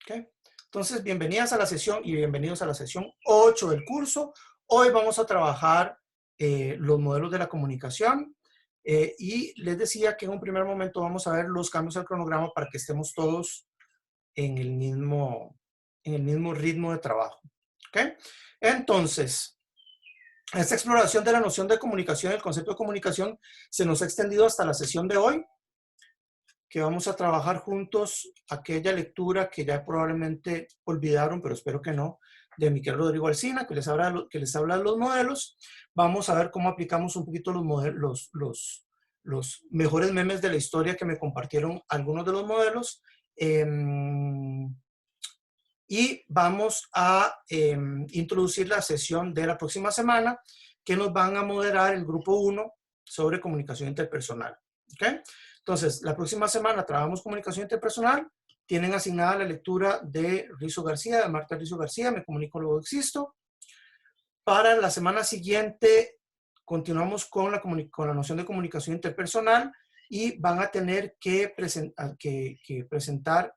¿Okay? Entonces, bienvenidas a la sesión y bienvenidos a la sesión 8 del curso. Hoy vamos a trabajar los modelos de la comunicación y les decía que en un primer momento vamos a ver los cambios al cronograma para que estemos todos en el mismo ritmo de trabajo. ¿Okay? Entonces, esta exploración de la noción de comunicación, el concepto de comunicación, se nos ha extendido hasta la sesión de hoy, que vamos a trabajar juntos aquella lectura que ya probablemente olvidaron, pero espero que no, de Miquel Rodrigo Alsina, que les habla de los modelos. Vamos a ver cómo aplicamos un poquito los mejores memes de la historia que me compartieron algunos de los modelos. Y vamos a introducir la sesión de la próxima semana, que nos van a moderar el grupo 1 sobre comunicación interpersonal. ¿Okay? Entonces, la próxima semana trabajamos comunicación interpersonal. Tienen asignada la lectura de Rizo García, de Marta Rizo García, Me comunico, luego existo. Para la semana siguiente, continuamos con la noción de comunicación interpersonal y van a tener que presentar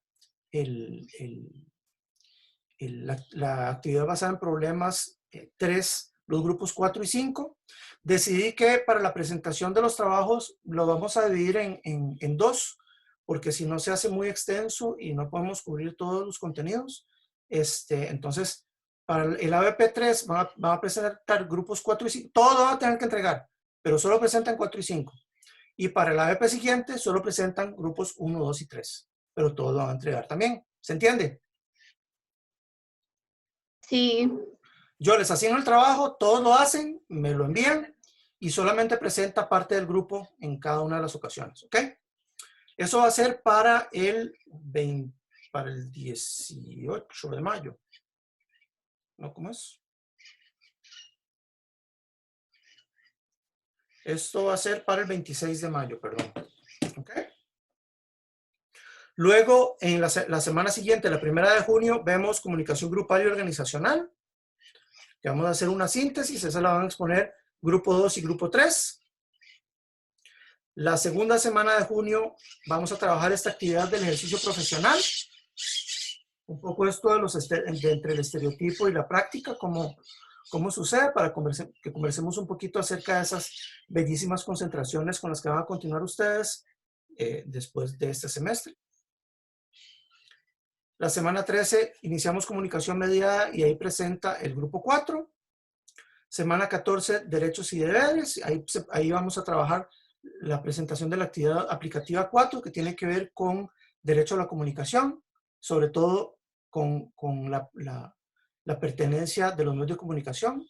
la actividad basada en problemas 3, los grupos 4 y 5. Decidí que para la presentación de los trabajos lo vamos a dividir en 2, porque si no se hace muy extenso y no podemos cubrir todos los contenidos. Entonces, para el ABP3 van a presentar grupos 4 y 5. Todo van a tener que entregar, pero solo presentan 4 y 5. Y para el ABP siguiente solo presentan grupos 1, 2 y 3. Pero todo van a entregar también. ¿Se entiende? Sí. Yo les asigno el trabajo, todos lo hacen, me lo envían y solamente presenta parte del grupo en cada una de las ocasiones, ¿ok? Eso va a ser para el 18 de mayo. ¿No? ¿Cómo es? Esto va a ser para el 26 de mayo, perdón. ¿Ok? Luego, en la semana siguiente, la 1 de junio, vemos comunicación grupal y organizacional. Que vamos a hacer una síntesis, esa la van a exponer grupo 2 y grupo 3. La segunda semana de junio vamos a trabajar esta actividad del ejercicio profesional. Un poco esto de entre el estereotipo y la práctica, cómo sucede, para que conversemos un poquito acerca de esas bellísimas concentraciones con las que van a continuar ustedes después de este semestre. La semana 13 iniciamos comunicación mediada y ahí presenta el grupo 4. Semana 14, derechos y deberes. Ahí vamos a trabajar la presentación de la actividad aplicativa 4, que tiene que ver con derecho a la comunicación, sobre todo con la pertenencia de los medios de comunicación,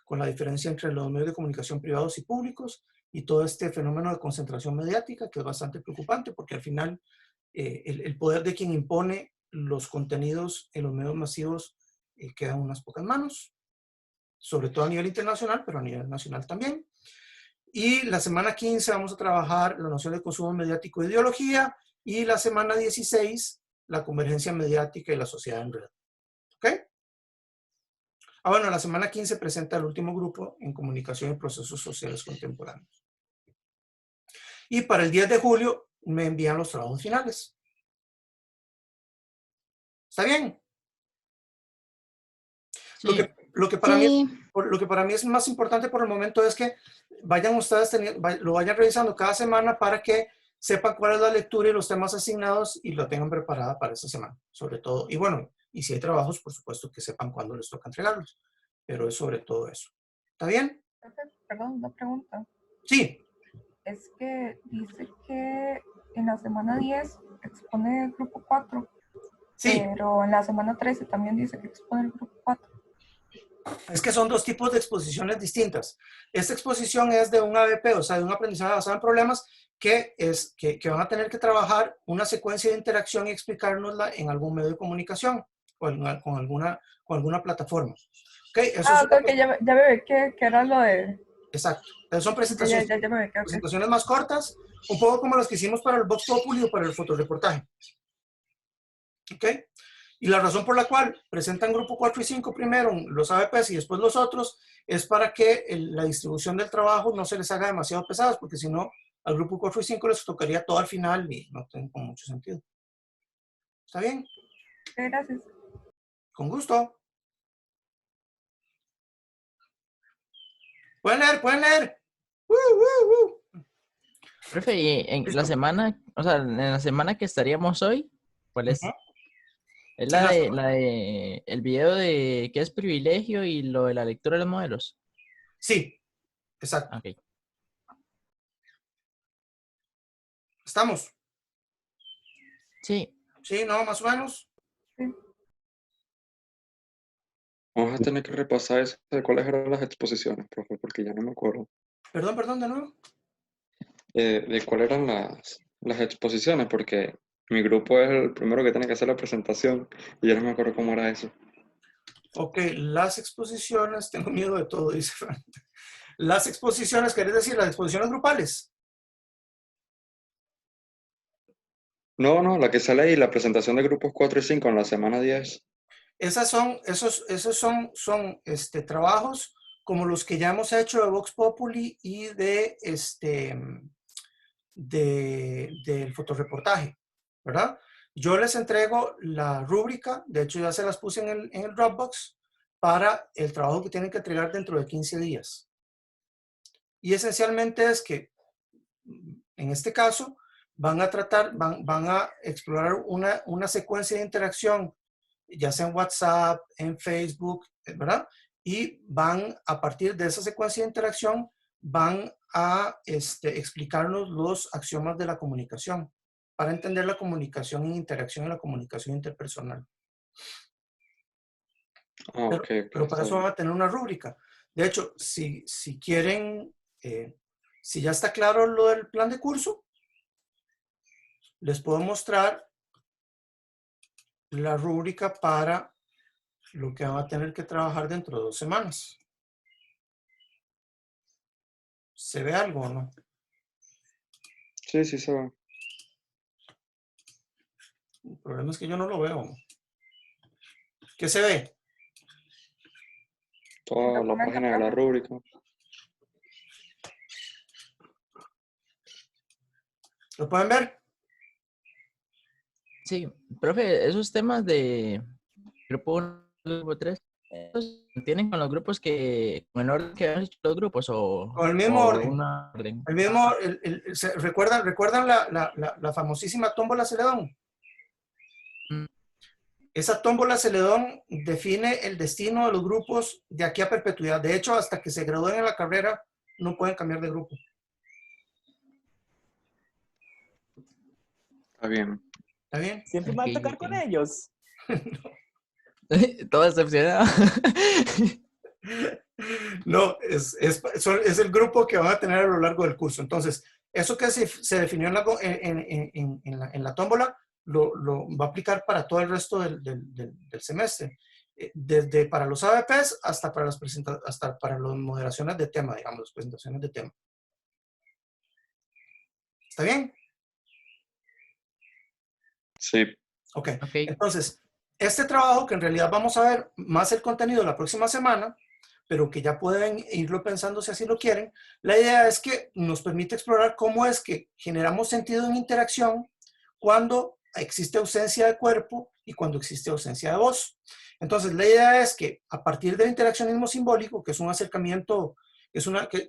con la diferencia entre los medios de comunicación privados y públicos, y todo este fenómeno de concentración mediática, que es bastante preocupante, porque al final el poder de quien impone los contenidos en los medios masivos queda en unas pocas manos, sobre todo a nivel internacional, pero a nivel nacional también. Y la semana 15 vamos a trabajar la noción de consumo mediático e ideología, y la semana 16, la convergencia mediática y la sociedad en red. ¿Ok? Bueno, la semana 15 presenta el último grupo en comunicación y procesos sociales contemporáneos. Y para el 10 de julio me envían los trabajos finales. ¿Está bien? Sí. Lo que para mí es más importante por el momento es que vayan ustedes lo vayan revisando cada semana para que sepan cuál es la lectura y los temas asignados y lo tengan preparada para esa semana, sobre todo. Y bueno, y si hay trabajos, por supuesto que sepan cuándo les toca entregarlos, pero es sobre todo eso. ¿Está bien? Perdón, una pregunta. Sí. Es que dice que en la semana 10 expone el grupo 4, sí, pero en la semana 13 también dice que expone el grupo 4. Es que son dos tipos de exposiciones distintas. Esta exposición es de un ABP, o sea, de un aprendizaje basado en problemas, que van a tener que trabajar una secuencia de interacción y explicárnosla en algún medio de comunicación o con alguna plataforma. ¿Okay? Eso ok, ya me ve que era lo de... Exacto. Entonces son presentaciones, ya me ve que, presentaciones más cortas, un poco como las que hicimos para el Vox Populi o para el fotoreportaje. ¿Ok? Y la razón por la cual presentan grupo 4 y 5 primero, los ABPs y después los otros, es para que la distribución del trabajo no se les haga demasiado pesadas, porque si no, al grupo 4 y 5 les tocaría todo al final y no tiene mucho sentido. ¿Está bien? Gracias. Con gusto. Pueden leer, pueden leer. Profe, y en la Listo. semana, o sea, en la semana que estaríamos hoy, ¿cuál es? Ujú. Es En la- la de el video de qué es privilegio y lo de la lectura de los modelos. Sí, exacto. Ok. ¿Estamos? Sí, Sí, no, más o menos. Sí. Vamos a tener que repasar eso de cuáles eran las exposiciones, profe, porque ya no me acuerdo. Perdón, de nuevo. De cuáles eran las exposiciones, porque mi grupo es el primero que tiene que hacer la presentación y ya no me acuerdo cómo era eso. Ok, las exposiciones, tengo miedo de todo, dice Fran. Las exposiciones, ¿querés decir las exposiciones grupales? No, la que sale ahí, la presentación de grupos 4 y 5 en la semana 10. Esos son trabajos como los que ya hemos hecho de Vox Populi y del fotoreportaje, ¿verdad? Yo les entrego la rúbrica, de hecho ya se las puse en el Dropbox, para el trabajo que tienen que entregar dentro de 15 días. Y esencialmente es que, en este caso, van a explorar una secuencia de interacción, ya sea en WhatsApp, en Facebook, ¿verdad? Y van, a partir de esa secuencia de interacción, van a explicarnos los axiomas de la comunicación para entender la comunicación en interacción y la comunicación interpersonal. Ah, ok, Pero para está eso van bien. a tener una rúbrica. De hecho, si quieren, si ya está claro lo del plan de curso, les puedo mostrar la rúbrica para lo que van a tener que trabajar dentro de 2 semanas. ¿Se ve algo o no? Sí, se va. El problema es que yo no lo veo. ¿Qué se ve? Toda la Documento, página de la profe. rúbrica. ¿Lo pueden ver? sí. Profe, esos temas de grupo 1, grupo 3, ¿tienen con los grupos que, con el orden que han hecho los grupos Con el mismo o orden. una orden? El mismo, ¿recuerdan la famosísima tómbola Celedón? Mm, Esa tómbola Celedón define el destino de los grupos de aquí a perpetuidad. De hecho, hasta que se gradúen en la carrera, no pueden cambiar de grupo. Está bien. ¿Está bien? Siempre me va a ok, tocar ok. con ellos. Todo decepcionado. No, es el grupo que van a tener a lo largo del curso. Entonces, eso que se definió en la tómbola lo va a aplicar para todo el resto del semestre. Desde para los ABPs hasta para hasta para las moderaciones de tema, digamos, las presentaciones de tema. ¿Está bien? Sí, Ok. Ok, Entonces, este trabajo, que en realidad vamos a ver más el contenido la próxima semana, pero que ya pueden irlo pensando si así lo quieren, la idea es que nos permite explorar cómo es que generamos sentido en interacción cuando existe ausencia de cuerpo y cuando existe ausencia de voz. Entonces, la idea es que a partir del interaccionismo simbólico, que es un acercamiento, que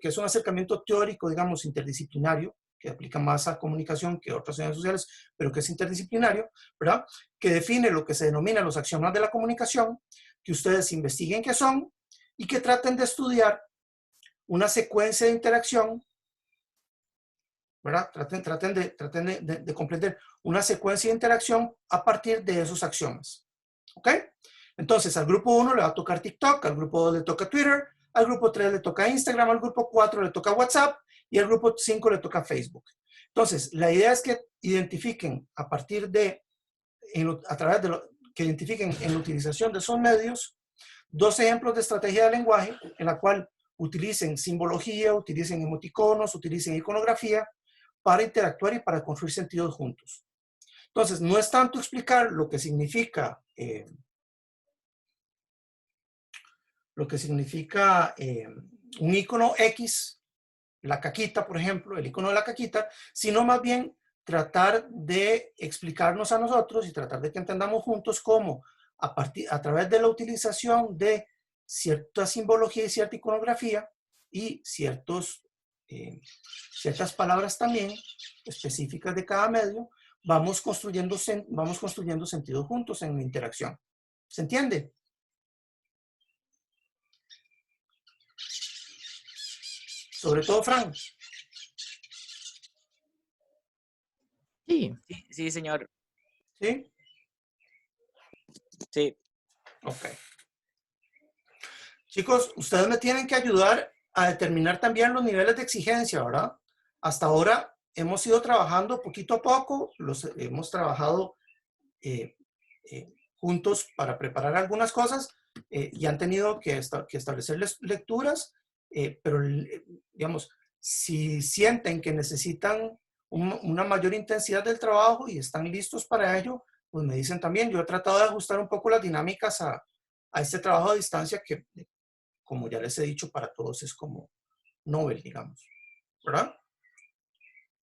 es un acercamiento teórico, digamos, interdisciplinario, que aplica más a comunicación que a otras ciencias sociales, pero que es interdisciplinario, ¿verdad? Que define lo que se denomina los axiomas de la comunicación, que ustedes investiguen qué son y que traten de estudiar una secuencia de interacción, ¿verdad? Traten de comprender una secuencia de interacción a partir de esos axiomas, ¿ok? Entonces, al grupo 1 le va a tocar TikTok, al grupo 2 le toca Twitter, al grupo 3 le toca Instagram, al grupo 4 le toca WhatsApp y al grupo 5 le toca Facebook. Entonces, la idea es que identifiquen a partir de, a través de que identifiquen en la utilización de esos medios, 2 ejemplos de estrategia de lenguaje en la cual utilicen simbología, utilicen emoticonos, utilicen iconografía para interactuar y para construir sentidos juntos. Entonces, no es tanto explicar lo que significa un icono X, la caquita, por ejemplo, el icono de la caquita, sino más bien tratar de explicarnos a nosotros y tratar de que entendamos juntos cómo a través de la utilización de cierta simbología y cierta iconografía y ciertas palabras también específicas de cada medio, vamos construyendo sentido juntos en la interacción. ¿Se entiende? Sobre todo, Fran. Sí, Sí, señor. ¿Sí? Sí. Ok. Chicos, ustedes me tienen que ayudar a determinar también los niveles de exigencia, ¿verdad? Hasta ahora hemos ido trabajando poquito a poco, hemos trabajado juntos para preparar algunas cosas y han tenido que establecer lecturas, pero digamos, si sienten que necesitan una mayor intensidad del trabajo y están listos para ello, pues me dicen también. Yo he tratado de ajustar un poco las dinámicas a este trabajo a distancia que, como ya les he dicho, para todos es como novel, digamos, ¿verdad?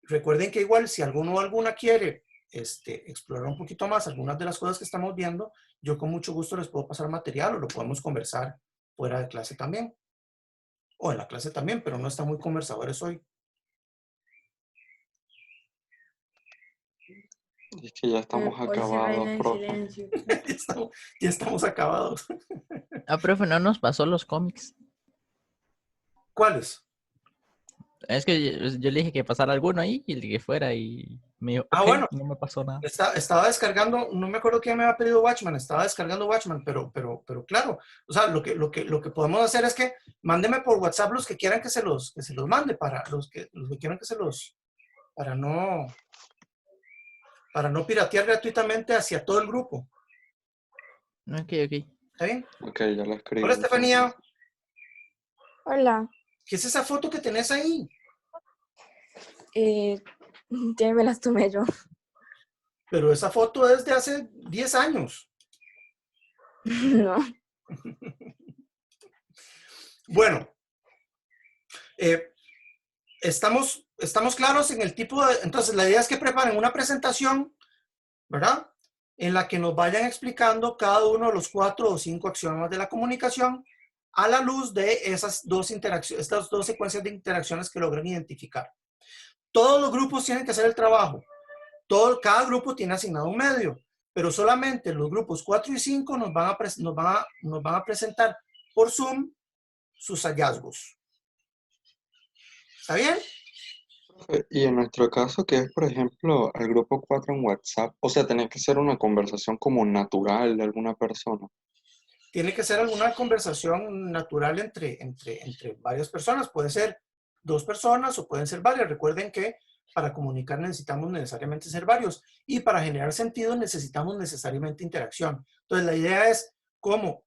Recuerden que igual si alguno o alguna quiere explorar un poquito más algunas de las cosas que estamos viendo, yo con mucho gusto les puedo pasar material o lo podemos conversar fuera de clase también. O en la clase también, pero no están muy conversadores hoy. Es que ya estamos Hoy se reina acabados, en profe. silencio. Ya estamos acabados. profe, no nos pasó los cómics. ¿Cuáles? Es que yo le dije que pasara alguno ahí y el que fuera y me dijo, Ah, ok, bueno. no me pasó nada. Estaba descargando, no me acuerdo quién me había pedido Watchman, estaba descargando Watchman, pero claro, o sea, lo que podemos hacer es que mándeme por WhatsApp los que quieran que se los mande, para los que quieran que para no piratear gratuitamente hacia todo el grupo. Ok, ok. ¿Está bien? Ok, ya lo escribí. Hola, Estefanía. Hola, ¿Qué es esa foto que tenés ahí? ya me las tomé yo. Pero esa foto es de hace 10 años. No. Bueno, estamos claros en el tipo de... Entonces, la idea es que preparen una presentación, ¿verdad? En la que nos vayan explicando cada uno de los 4 o 5 axiomas de la comunicación a la luz de estas dos secuencias de interacciones que logran identificar. Todos los grupos tienen que hacer el trabajo. Cada grupo tiene asignado un medio, pero solamente los grupos 4 y 5 nos van a presentar por Zoom sus hallazgos. ¿Está bien? Y en nuestro caso, que es, por ejemplo, el grupo 4 en WhatsApp, o sea, tiene que ser una conversación como natural de alguna persona. Tiene que ser alguna conversación natural entre varias personas. Puede ser 2 personas o pueden ser varias. Recuerden que para comunicar necesitamos necesariamente ser varios y para generar sentido necesitamos necesariamente interacción. Entonces, la idea es cómo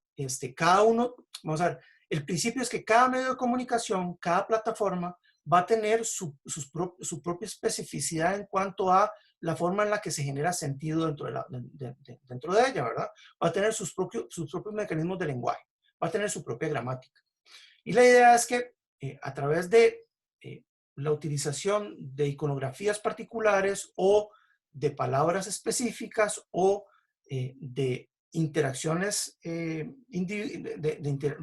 cada uno, vamos a ver, el principio es que cada medio de comunicación, cada plataforma va a tener su propia especificidad en cuanto a la forma en la que se genera sentido dentro de ella, ¿verdad? Va a tener sus propios mecanismos de lenguaje, va a tener su propia gramática. Y la idea es que a través de la utilización de iconografías particulares o de palabras específicas o de interacciones, de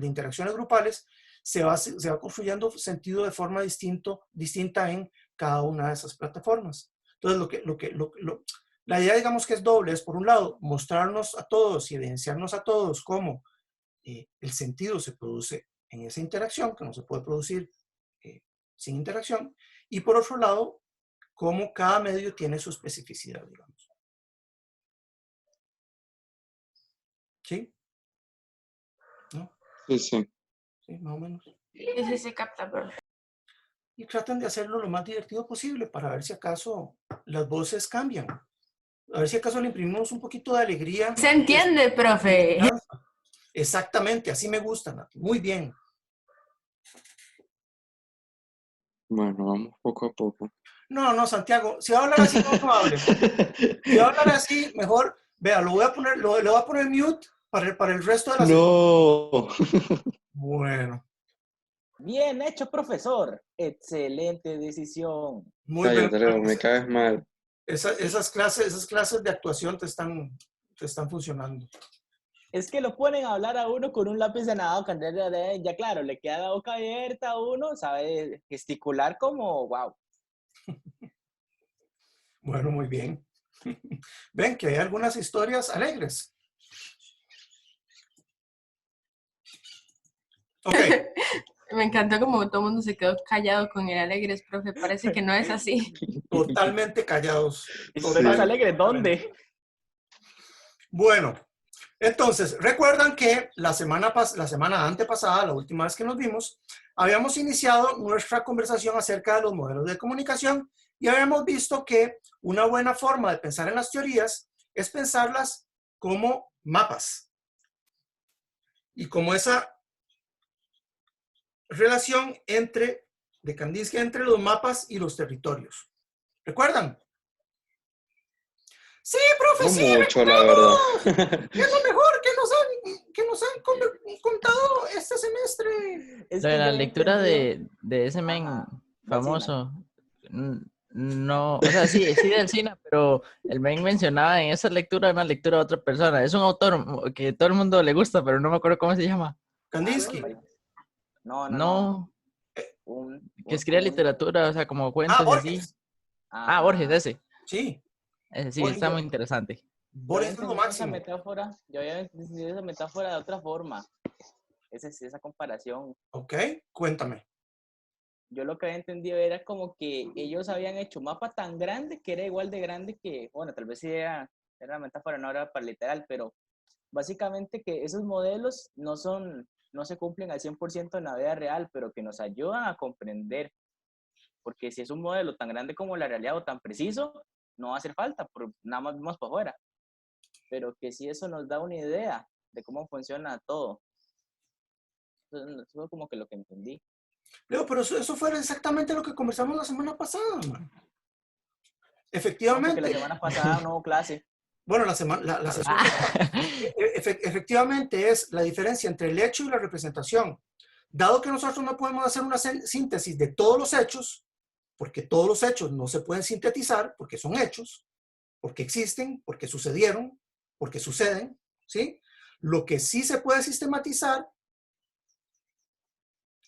interacciones grupales, se va construyendo sentido de forma distinta en cada una de esas plataformas. Entonces, la idea, digamos, que es doble. Es, por un lado, mostrarnos a todos y evidenciarnos a todos cómo el sentido se produce en esa interacción, que no se puede producir sin interacción. Y por otro lado, cómo cada medio tiene su especificidad, digamos. ¿Sí? ¿No? Sí, sí. Sí, más o menos. Sí, se capta, pero... Y tratan de hacerlo lo más divertido posible para ver si acaso las voces cambian. A ver si acaso le imprimimos un poquito de alegría. Se entiende, profe. Exactamente, así me gusta, Nati. Muy bien. Bueno, vamos poco a poco. No, Santiago, si va a hablar así, no hable. Si va a hablar así, mejor, vea, le voy a poner mute para el resto de la sesión. ¡No! Bueno, Bien hecho, profesor. Excelente decisión. muy bien. Cállate, Leo, me caes mal. esas clases de actuación te están funcionando. Es que lo ponen a hablar a uno con un lápiz de nada, ya claro, le queda la boca abierta a uno, sabe gesticular como, wow. Bueno, muy bien. Ven que hay algunas historias alegres. Ok. Me encantó como todo el mundo se quedó callado con el alegres, profe. Parece que no es así. Totalmente callados. ¿Historias Sí. alegres? ¿Dónde? Bueno, entonces, recuerdan que la semana antepasada, la última vez que nos vimos, habíamos iniciado nuestra conversación acerca de los modelos de comunicación y habíamos visto que una buena forma de pensar en las teorías es pensarlas como mapas. Y como esa relación de Kandinsky entre los mapas y los territorios. ¿Recuerdan? Sí, profe, No sí, mucho, la verdad. es lo mejor que nos han contado este semestre. Es Lo que de la yo no lectura entendí. de ese men Ajá, famoso, no, o sea, sí del cine, pero el men mencionaba en esa lectura una lectura de otra persona. Es un autor que todo el mundo le gusta, pero no me acuerdo cómo se llama. Kandinsky. No. No, que escribe Como un- literatura, o sea, como cuentos y así. Borges. Ah, Borges, ese. Sí, Ese sí, Borges, está muy interesante. Yo había Borges es lo entendido esa máximo. metáfora, yo había entendido esa metáfora de otra forma. Esa comparación. Ok, cuéntame. Yo lo que había entendido era como que ellos habían hecho un mapa tan grande que era igual de grande que, bueno, tal vez sí era una metáfora, no era para literal, pero básicamente que esos modelos no se cumplen al 100% en la vida real, pero que nos ayudan a comprender, porque si es un modelo tan grande como la realidad o tan preciso, no va a hacer falta, nada más vemos para afuera, pero que si eso nos da una idea de cómo funciona todo. Eso fue como que lo que entendí. Leo, pero eso fue exactamente lo que conversamos la semana pasada, man. No, porque la Efectivamente. semana pasada no hubo clase. Bueno, la sesión efectivamente es la diferencia entre el hecho y la representación. Dado que nosotros no podemos hacer una síntesis de todos los hechos, porque todos los hechos no se pueden sintetizar, porque son hechos, porque existen, porque sucedieron, porque suceden, ¿sí? Lo que sí se puede sistematizar,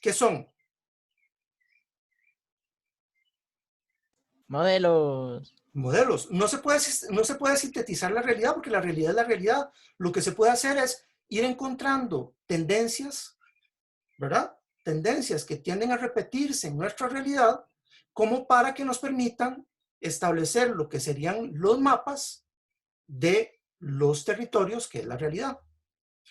¿qué son? Modelos. Modelos. No se puede sintetizar la realidad porque la realidad es la realidad. Lo que se puede hacer es ir encontrando tendencias, ¿verdad? Tendencias que tienden a repetirse en nuestra realidad como para que nos permitan establecer lo que serían los mapas de los territorios, que es la realidad.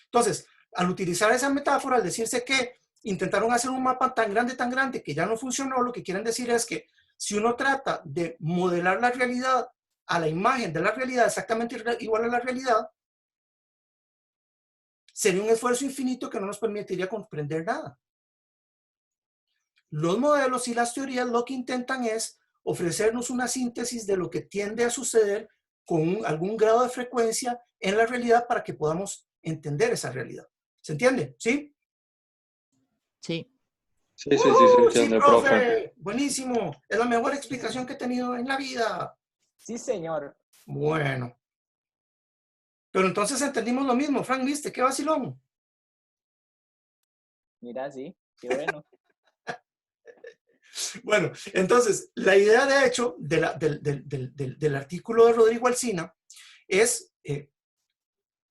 Entonces, al utilizar esa metáfora, al decirse que intentaron hacer un mapa tan grande que ya no funcionó, lo que quieren decir es que si uno trata de modelar la realidad a la imagen de la realidad, exactamente igual a la realidad, sería un esfuerzo infinito que no nos permitiría comprender nada. Los modelos y las teorías lo que intentan es ofrecernos una síntesis de lo que tiende a suceder con algún grado de frecuencia en la realidad para que podamos entender esa realidad. ¿Se entiende? ¿Sí? Sí. Sí, sí, sí, se Sí, entiende, profe. profe. Buenísimo. Es la mejor explicación que he tenido en la vida. Sí, señor. Bueno. Pero entonces entendimos lo mismo. Frank, ¿viste? ¿Qué vacilón? Mira, sí, qué bueno. Bueno, entonces, la idea de hecho del artículo de Rodrigo Alsina es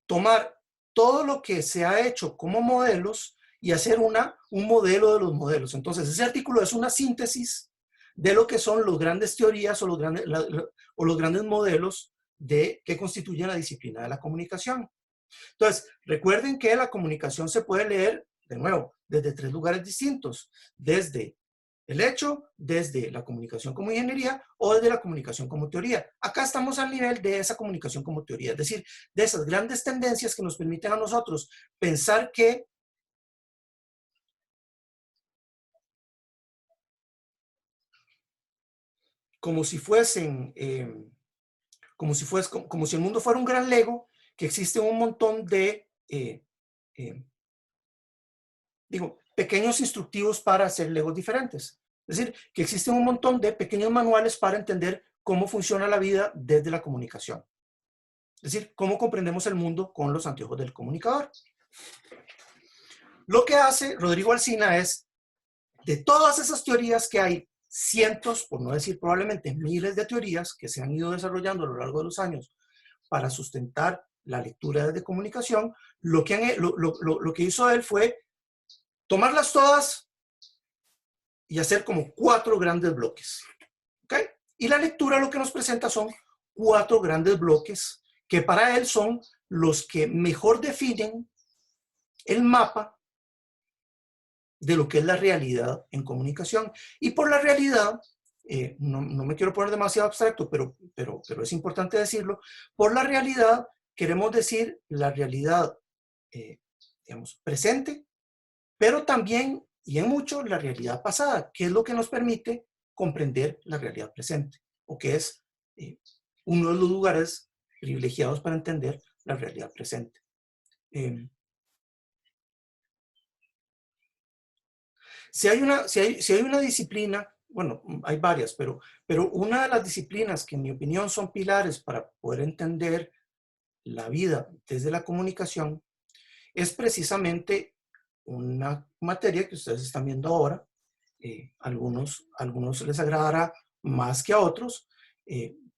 tomar todo lo que se ha hecho como modelos y hacer un modelo de los modelos. Entonces, ese artículo es una síntesis de lo que son las grandes teorías o los grandes modelos que constituyen la disciplina de la comunicación. Entonces, recuerden que la comunicación se puede leer, de nuevo, desde 3 lugares distintos. Desde el hecho, desde la comunicación como ingeniería o desde la comunicación como teoría. Acá estamos al nivel de esa comunicación como teoría, es decir, de esas grandes tendencias que nos permiten a nosotros pensar que como si fuesen, como si el mundo fuera un gran Lego, que existe un montón de, pequeños instructivos para hacer Legos diferentes. Es decir, que existen un montón de pequeños manuales para entender cómo funciona la vida desde la comunicación. Es decir, cómo comprendemos el mundo con los anteojos del comunicador. Lo que hace Rodrigo Alsina es, de todas esas teorías que hay, cientos, por no decir probablemente miles de teorías que se han ido desarrollando a lo largo de los años para sustentar la lectura de comunicación, lo que hizo él fue tomarlas todas y hacer como 4 grandes bloques. ¿Okay? Y la lectura lo que nos presenta son 4 grandes bloques que para él son los que mejor definen el mapa de lo que es la realidad en comunicación. Y por la realidad, no me quiero poner demasiado abstracto, pero es importante decirlo, por la realidad queremos decir la realidad, digamos, presente, pero también, y en mucho, la realidad pasada, que es lo que nos permite comprender la realidad presente, o que es uno de los lugares privilegiados para entender la realidad presente. Si hay una disciplina, bueno, hay varias, pero una de las disciplinas que en mi opinión son pilares para poder entender la vida desde la comunicación, es precisamente una materia que ustedes están viendo ahora. Algunos les agradará más que a otros,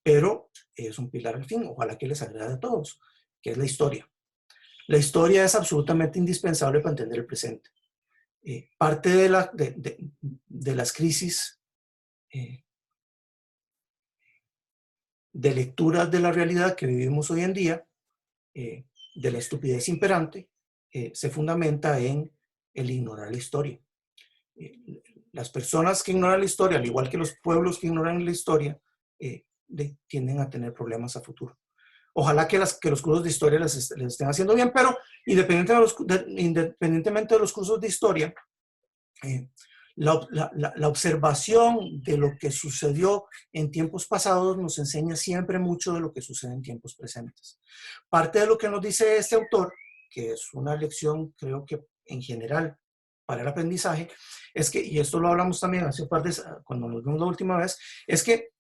pero es un pilar al fin, ojalá que les agrade a todos, que es la historia. La historia es absolutamente indispensable para entender el presente. Parte de las crisis de lecturas de la realidad que vivimos hoy en día, de la estupidez imperante, se fundamenta en el ignorar la historia. Las personas que ignoran la historia, al igual que los pueblos que ignoran la historia, tienden a tener problemas a futuro. Ojalá que los cursos de historia les estén haciendo bien, pero independientemente de los cursos de historia, la observación de lo que sucedió en tiempos pasados nos enseña siempre mucho de lo que sucede en tiempos presentes. Parte de lo que nos dice este autor, que es una lección creo que en general para el aprendizaje, es que, y esto lo hablamos también cuando nos vimos la última vez, es que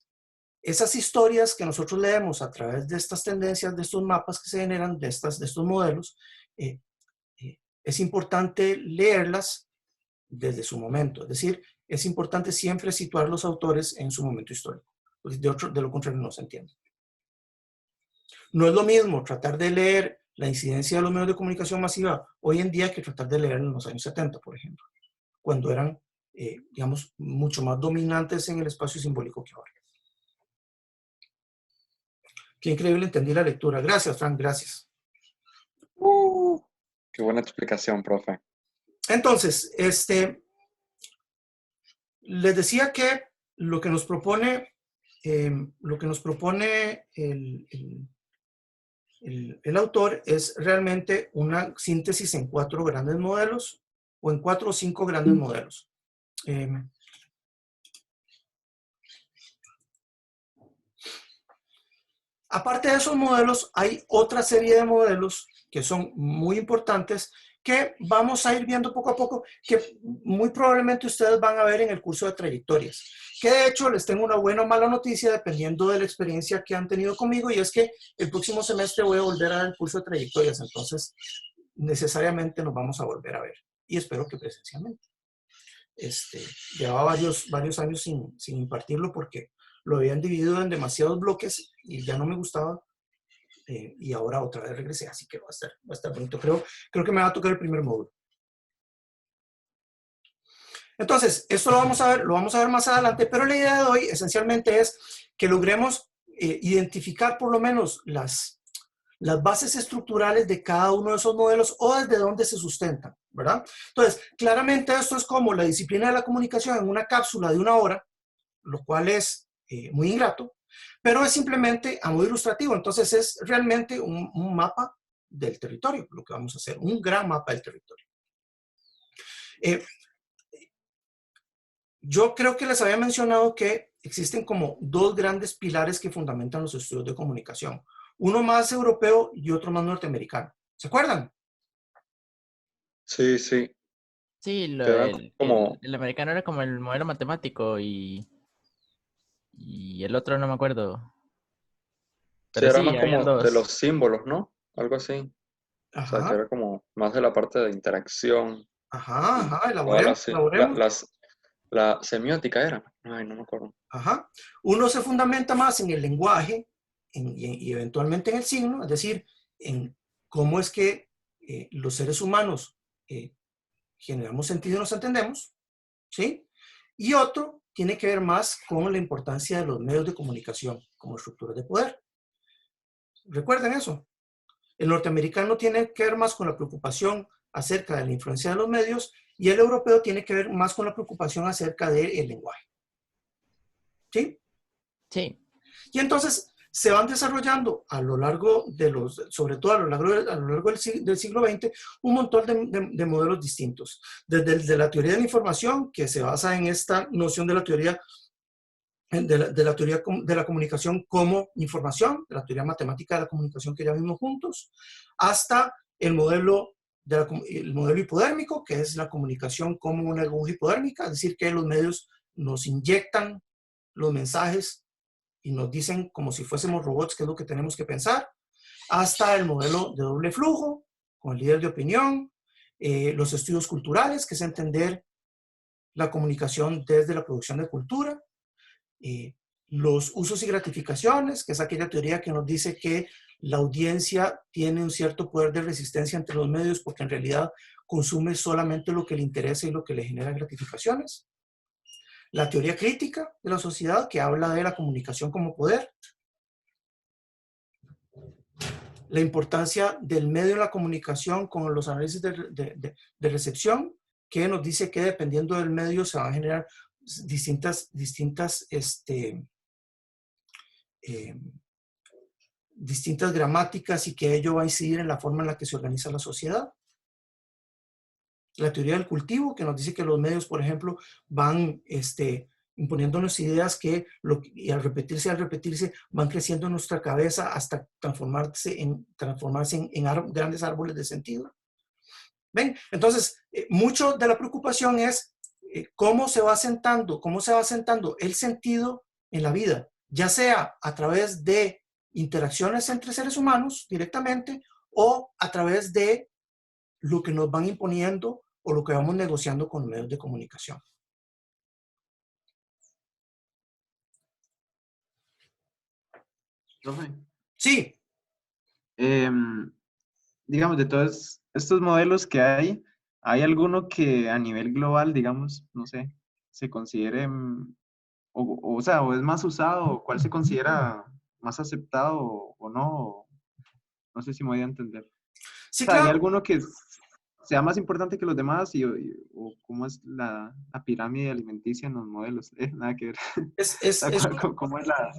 esas historias que nosotros leemos a través de estas tendencias, de estos mapas que se generan, de estos modelos, es importante leerlas desde su momento. Es decir, es importante siempre situar a los autores en su momento histórico. De lo contrario no se entiende. No es lo mismo tratar de leer la incidencia de los medios de comunicación masiva hoy en día que tratar de leer en los años 70, por ejemplo, cuando eran, digamos, mucho más dominantes en el espacio simbólico que ahora. Qué increíble, entendí la lectura. Gracias, Frank, gracias. Qué buena explicación, profe. Entonces, les decía que lo que nos propone el autor es realmente una síntesis en 4 grandes modelos, o en 4 o 5 grandes modelos. Aparte de esos modelos, hay otra serie de modelos que son muy importantes que vamos a ir viendo poco a poco, que muy probablemente ustedes van a ver en el curso de trayectorias. Que de hecho les tengo una buena o mala noticia dependiendo de la experiencia que han tenido conmigo, y es que el próximo semestre voy a volver a dar el curso de trayectorias, entonces necesariamente nos vamos a volver a ver, y espero que presencialmente. Llevaba varios años sin impartirlo porque lo habían dividido en demasiados bloques y ya no me gustaba, y ahora otra vez regresé, así que va a estar bonito. Creo que me va a tocar el primer módulo. Entonces, esto lo vamos a ver más adelante, pero la idea de hoy esencialmente es que logremos identificar por lo menos las bases estructurales de cada uno de esos modelos o desde dónde se sustentan, ¿verdad? Entonces, claramente esto es como la disciplina de la comunicación en una cápsula de 1 hora, lo cual es muy ingrato, pero es simplemente a modo ilustrativo. Entonces, es realmente un mapa del territorio, lo que vamos a hacer, un gran mapa del territorio. Yo creo que les había mencionado que existen como 2 grandes pilares que fundamentan los estudios de comunicación. Uno más europeo y otro más norteamericano. ¿Se acuerdan? Sí, sí. Sí, Quedan como... el americano era como el modelo matemático y y el otro no me acuerdo. Sí, Pero era sí, más habían como de dos. los símbolos, ¿no? Algo así. O sea, que Ajá, era como más de la parte de interacción ajá, y ajá, toda elaboremos, elaboremos. la semiótica era. Ay, no me acuerdo. Ajá. Uno se fundamenta más en el lenguaje y eventualmente en el signo, es decir, en cómo es que los seres humanos eh, generamos sentido y nos entendemos, ¿sí? Y otro tiene que ver más con la importancia de los medios de comunicación como estructuras de poder. ¿Recuerden eso? El norteamericano tiene que ver más con la preocupación acerca de la influencia de los medios y el europeo tiene que ver más con la preocupación acerca del lenguaje, ¿sí? Sí, Y entonces se van desarrollando a lo largo de los, sobre todo a lo largo del siglo XX, un montón de modelos distintos. Desde de la teoría de la información, que se basa en esta noción de la teoría de la comunicación como información, de la teoría matemática de la comunicación que ya vimos juntos, hasta el modelo, el modelo hipodérmico, que es la comunicación como una aguja hipodérmica, es decir, que los medios nos inyectan los mensajes y nos dicen como si fuésemos robots qué es lo que tenemos que pensar, hasta el modelo de doble flujo, con el líder de opinión, los estudios culturales, que es entender la comunicación desde la producción de cultura, los usos y gratificaciones, que es aquella teoría que nos dice que la audiencia tiene un cierto poder de resistencia entre los medios porque en realidad consume solamente lo que le interesa y lo que le genera gratificaciones. La teoría crítica de la sociedad, que habla de la comunicación como poder. La importancia del medio de la comunicación con los análisis de recepción, que nos dice que dependiendo del medio se van a generar distintas gramáticas y que ello va a incidir en la forma en la que se organiza la sociedad. La teoría del cultivo, que nos dice que los medios, por ejemplo, van imponiéndonos ideas que y al repetirse, van creciendo en nuestra cabeza hasta transformarse en grandes árboles de sentido. ¿Ven? Entonces, mucho de la preocupación es cómo se va asentando el sentido en la vida, ya sea a través de interacciones entre seres humanos directamente o a través de lo que nos van imponiendo o lo que vamos negociando con medios de comunicación. Profe, Sí, digamos, de todos estos modelos que ¿hay alguno que a nivel global, digamos, no sé, se considere, o sea, o es más usado, o cuál se considera más aceptado o no? No sé si me voy a entender. O sí, sea, ¿hay claro. alguno que sea más importante que los demás o cómo es la pirámide alimenticia en los modelos? Nada que ver. Es, O es, sea, es, ¿cómo es la...?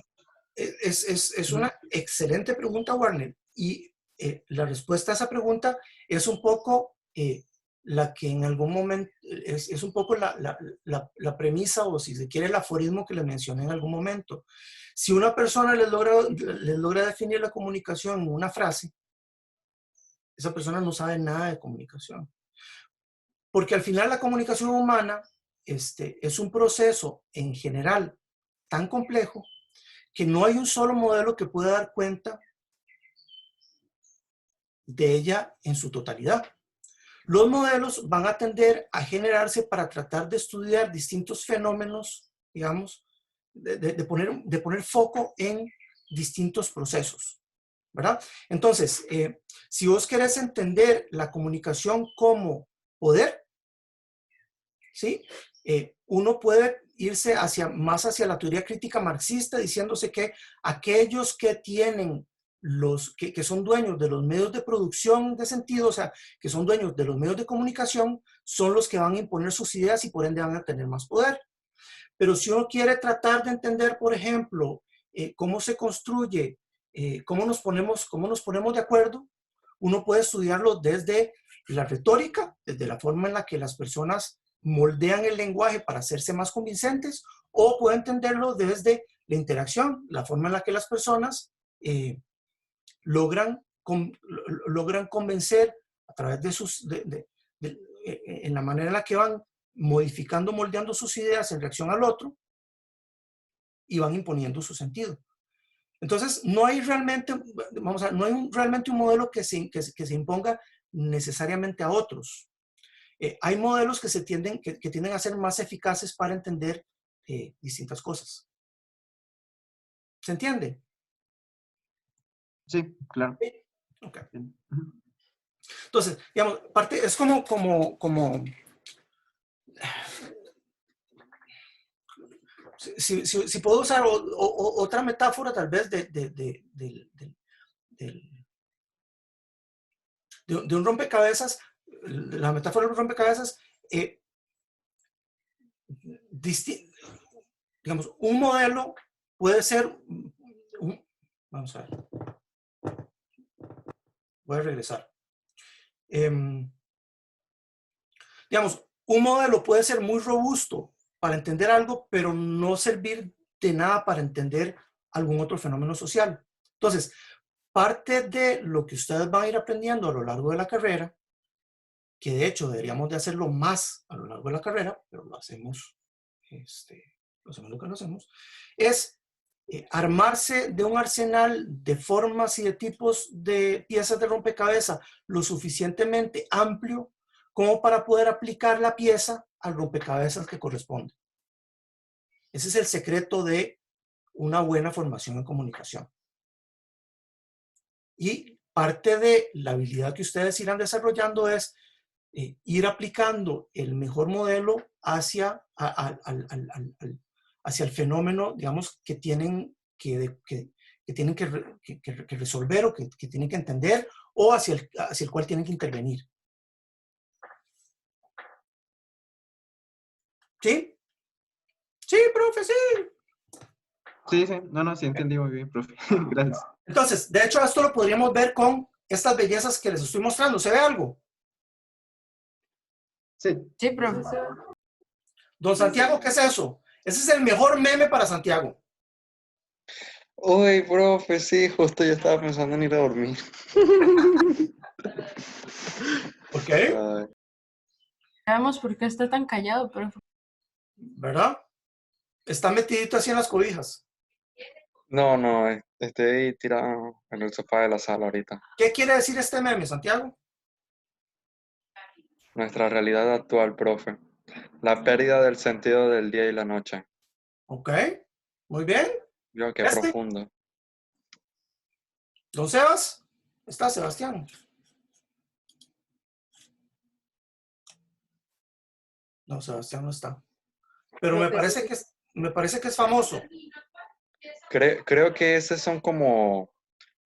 es una excelente pregunta, Warner. Y la respuesta a esa pregunta es un poco la que en algún momento, es un poco la premisa o si se quiere el aforismo que le mencioné en algún momento. Si una persona les logra definir la comunicación en una frase, esa persona no sabe nada de comunicación. Porque al final la comunicación humana es un proceso en general tan complejo que no hay un solo modelo que pueda dar cuenta de ella en su totalidad. Los modelos van a tender a generarse para tratar de estudiar distintos fenómenos, digamos, de poner foco en distintos procesos, ¿verdad? Entonces, si vos querés entender la comunicación como poder, ¿sí? Uno puede irse más hacia la teoría crítica marxista, diciéndose que aquellos que tienen que son dueños de los medios de producción de sentido, o sea, que son dueños de los medios de comunicación, son los que van a imponer sus ideas y por ende van a tener más poder. Pero si uno quiere tratar de entender, por ejemplo, cómo se construye, cómo nos ponemos de acuerdo, uno puede estudiarlo desde la retórica, desde la forma en la que las personas moldean el lenguaje para hacerse más convincentes, o puede entenderlo desde la interacción, la forma en la que las personas logran convencer a través en la manera en la que van modificando, moldeando sus ideas en reacción al otro, y van imponiendo su sentido. Entonces, no hay realmente, vamos a ver, no hay realmente un modelo que se imponga necesariamente a otros. Hay modelos que tienden a ser más eficaces para entender distintas cosas. ¿Se entiende? Sí, claro. Ok. Ujú. Entonces, digamos, parte, es como si puedo usar otra metáfora tal vez de un rompecabezas, la metáfora de un rompecabezas, digamos, un modelo puede ser, vamos a ver, voy a regresar. Digamos, un modelo puede ser muy robusto para entender algo, pero no servir de nada para entender algún otro fenómeno social. Entonces, parte de lo que ustedes van a ir aprendiendo a lo largo de la carrera, que de hecho deberíamos de hacerlo más a lo largo de la carrera, pero lo hacemos lo que lo hacemos, es armarse de un arsenal de formas y de tipos de piezas de rompecabezas lo suficientemente amplio como para poder aplicar la pieza al rompecabezas que corresponde. Ese es el secreto de una buena formación en comunicación. Y parte de la habilidad que ustedes irán desarrollando es ir aplicando el mejor modelo hacia el fenómeno, digamos, que tienen que resolver o que tienen que entender o hacia el cual tienen que intervenir. ¿Sí? Sí, profe, sí. Sí, sí, no, sí entendí muy bien, profe. Gracias. Entonces, de hecho, esto lo podríamos ver con estas bellezas que les estoy mostrando. ¿Se ve algo? Sí. Sí, profe. Don Santiago, ¿qué es eso? Ese es el mejor meme para Santiago. Uy, profe, sí, justo yo estaba pensando en ir a dormir. ¿Ok? Ay, Sabemos por qué está tan callado, profe. ¿Verdad? Está metidito así en las cobijas. no, estoy tirado en el sofá de la sala ahorita. ¿Qué quiere decir este meme, Santiago? Nuestra realidad actual, profe. La pérdida del sentido del día y la noche. ¿Ok? Muy bien. Yo, qué Este, profundo. don Sebas. Está Sebastián. No, Sebastián no está. Pero me parece que es famoso. Creo que esos son como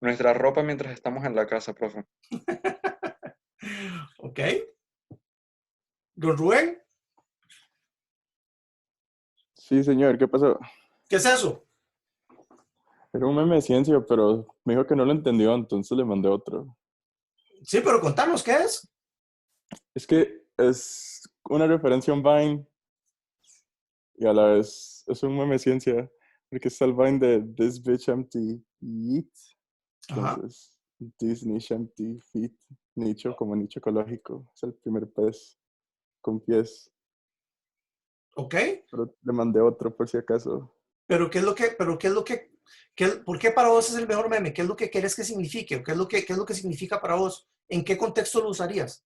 nuestra ropa mientras estamos en la casa, profe. ¿Ok? Don Rubén, Sí, señor, ¿qué pasó? ¿qué es eso? Era un meme de ciencia, pero me dijo que no lo entendió, entonces le mandé otro. Sí, pero contanos, ¿qué es? Es que es una referencia a un Vine y a la vez es un meme de ciencia, porque está el Vine de This Bitch Empty Yeet. Ajá. Entonces, Disney Empty Feet, nicho como nicho ecológico. Es el primer pez con pies. ¿Ok? Pero le mandé otro por si acaso. Pero ¿por qué para vos es el mejor meme? ¿Qué es lo que querés que signifique? ¿O qué es lo que significa para vos? ¿En qué contexto lo usarías?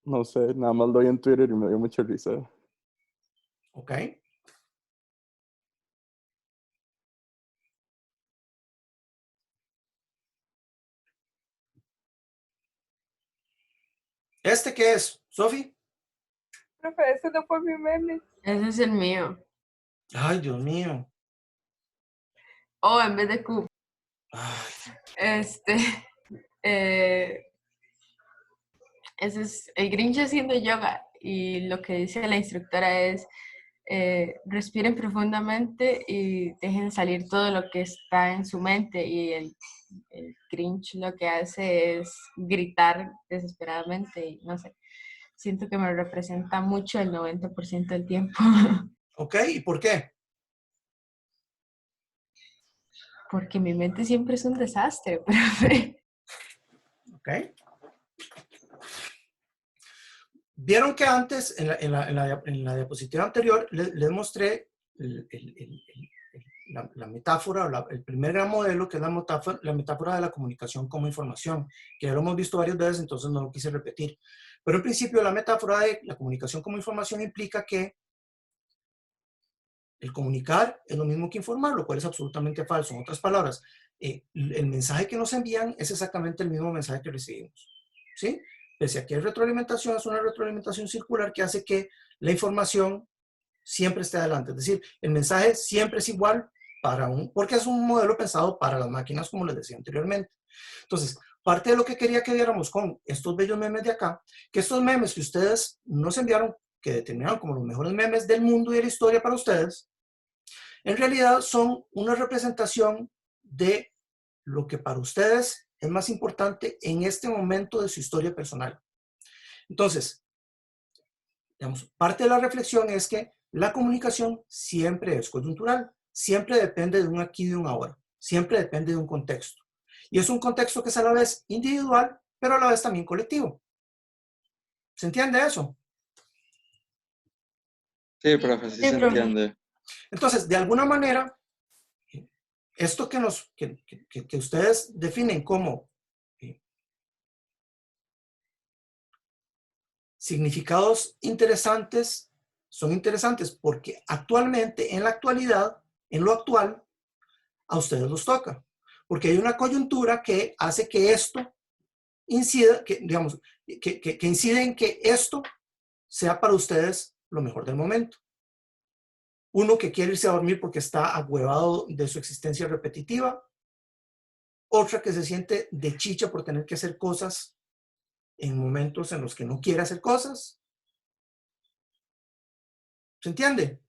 No sé, nada más lo vi en Twitter y me dio mucha risa. ¿Ok? ¿Este qué es? ¿Sofi? Profe, ese no fue mi meme. Ese es el mío. Ay, Dios mío. O en vez de Q. Ay, eh, ese es el Grinch haciendo yoga. Y lo que dice la instructora es, respiren profundamente y dejen salir todo lo que está en su mente. Y el Grinch lo que hace es gritar desesperadamente y no sé. Siento que me representa mucho el 90% del tiempo. ¿ok? ¿Y por qué? Porque mi mente siempre es un desastre, profe. ¿Ok? Vieron que antes, en la diapositiva anterior, les mostré la metáfora, el primer gran modelo, que es la metáfora de la comunicación como información, que ya lo hemos visto varias veces, entonces no lo quise repetir. Pero en principio la metáfora de la comunicación como información implica que el comunicar es lo mismo que informar, lo cual es absolutamente falso. En otras palabras, el mensaje que nos envían es exactamente el mismo mensaje que recibimos, ¿sí? Pese a que hay retroalimentación, es una retroalimentación circular que hace que la información siempre esté adelante. Es decir, el mensaje siempre es igual porque es un modelo pensado para las máquinas, como les decía anteriormente. Entonces, parte de lo que quería que viéramos con estos bellos memes de acá, que estos memes que ustedes nos enviaron, que determinaron como los mejores memes del mundo y de la historia para ustedes, en realidad son una representación de lo que para ustedes es más importante en este momento de su historia personal. Entonces, digamos, parte de la reflexión es que la comunicación siempre es coyuntural, siempre depende de un aquí y de un ahora, siempre depende de un contexto. Y es un contexto que es a la vez individual, pero a la vez también colectivo. ¿Se entiende eso? Sí, profe, sí se entiende. Entonces, de alguna manera, esto que ustedes definen como significados interesantes, son interesantes porque actualmente, en la actualidad, en lo actual, a ustedes los toca. Porque hay una coyuntura que hace que esto incida, que incide en que esto sea para ustedes lo mejor del momento. Uno que quiere irse a dormir porque está agüevado de su existencia repetitiva. Otra que se siente de chicha por tener que hacer cosas en momentos en los que no quiere hacer cosas. ¿Se entiende?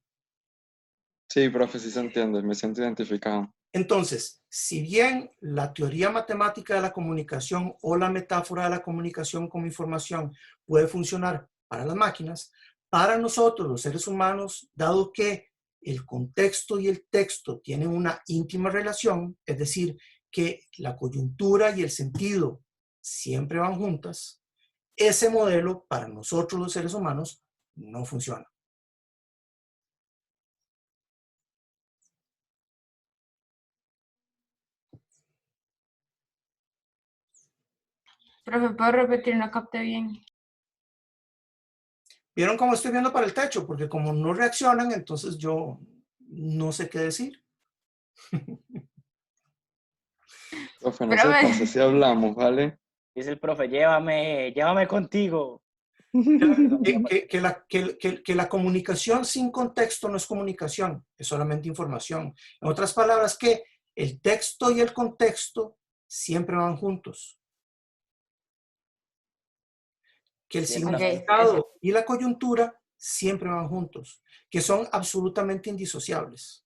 Sí, profe, sí se entiende. Me siento identificado. Entonces, si bien la teoría matemática de la comunicación o la metáfora de la comunicación como información puede funcionar para las máquinas, para nosotros, los seres humanos, dado que el contexto y el texto tienen una íntima relación, es decir, que la coyuntura y el sentido siempre van juntas, ese modelo para nosotros los seres humanos no funciona. Profe, ¿puedo repetir? No capté bien. ¿Vieron cómo estoy viendo para el techo? Porque como no reaccionan, entonces yo no sé qué decir. Profe, no se pase si hablamos, ¿vale? Dice el profe, llévame contigo. Que la comunicación sin contexto no es comunicación, es solamente información. En otras palabras, que el texto y el contexto siempre van juntos. Que el significado y la coyuntura siempre van juntos, que son absolutamente indisociables.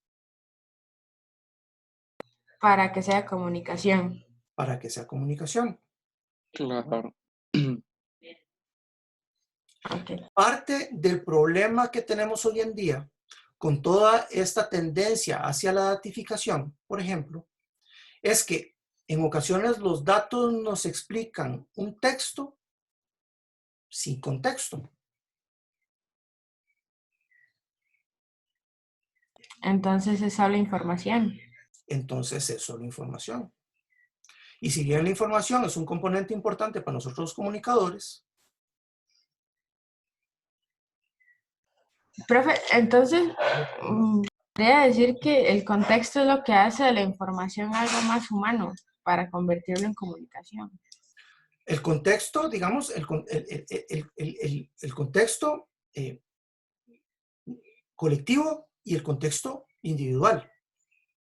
Para que sea comunicación. Para que sea comunicación. Claro. Okay. Parte del problema que tenemos hoy en día con toda esta tendencia hacia la datificación, por ejemplo, es que en ocasiones los datos nos explican un texto sin contexto. Entonces es solo información. Entonces es solo información. Y si bien la información es un componente importante para nosotros los comunicadores. Profe, entonces, podría decir que el contexto es lo que hace de la información algo más humano para convertirlo en comunicación. El contexto, digamos, el contexto colectivo y el contexto individual,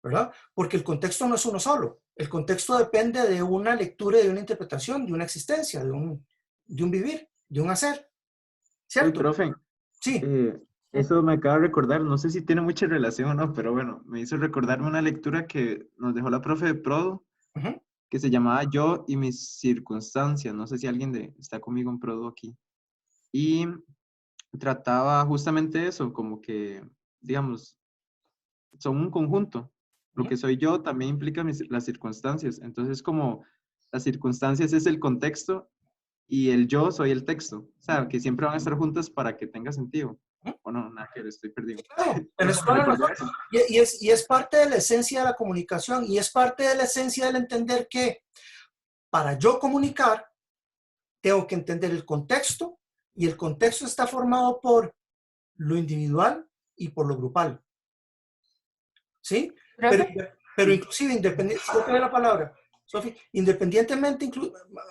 ¿verdad? Porque el contexto no es uno solo. El contexto depende de una lectura y de una interpretación, de una existencia, de un vivir, de un hacer. ¿Cierto? Sí, profe. Sí. Eso me acaba de recordar, no sé si tiene mucha relación o no, pero bueno, me hizo recordarme una lectura que nos dejó la profe de Prodo, que se llamaba Yo y mis circunstancias. No sé si alguien está conmigo en Prodo aquí. Y trataba justamente eso, como que, digamos, son un conjunto. Lo que soy yo también implica las circunstancias. Entonces, como las circunstancias es el contexto y el yo soy el texto. O sea, que siempre van a estar juntas para que tenga sentido. O no, nada que ver, estoy perdido. Claro, tienes toda la razón. Y es parte de la esencia de la comunicación y es parte de la esencia del entender que para yo comunicar tengo que entender el contexto y el contexto está formado por lo individual y por lo grupal. ¿Sí? Pero inclusive, independientemente de la palabra, Sofi, independientemente,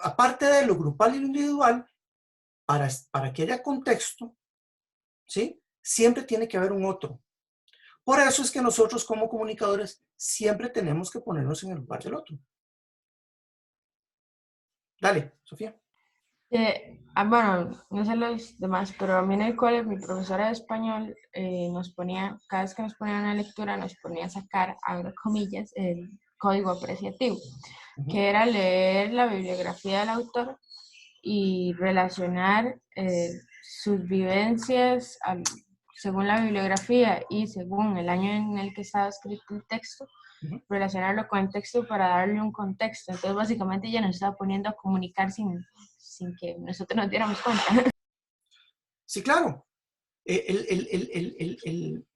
aparte de lo grupal y lo individual, para que haya contexto, ¿sí? Siempre tiene que haber un otro. Por eso es que nosotros como comunicadores siempre tenemos que ponernos en el lugar del otro. Dale, Sofía. Bueno, no sé los demás, pero a mí en el cole mi profesora de español nos ponía, cada vez que nos ponía una lectura, nos ponía a sacar, abro comillas, el código apreciativo, que era leer la bibliografía del autor y relacionar sus vivencias según la bibliografía y según el año en el que estaba escrito el texto, relacionarlo con el texto para darle un contexto. Entonces, básicamente, ella nos estaba poniendo a comunicar sin que nosotros nos diéramos cuenta. Sí, claro.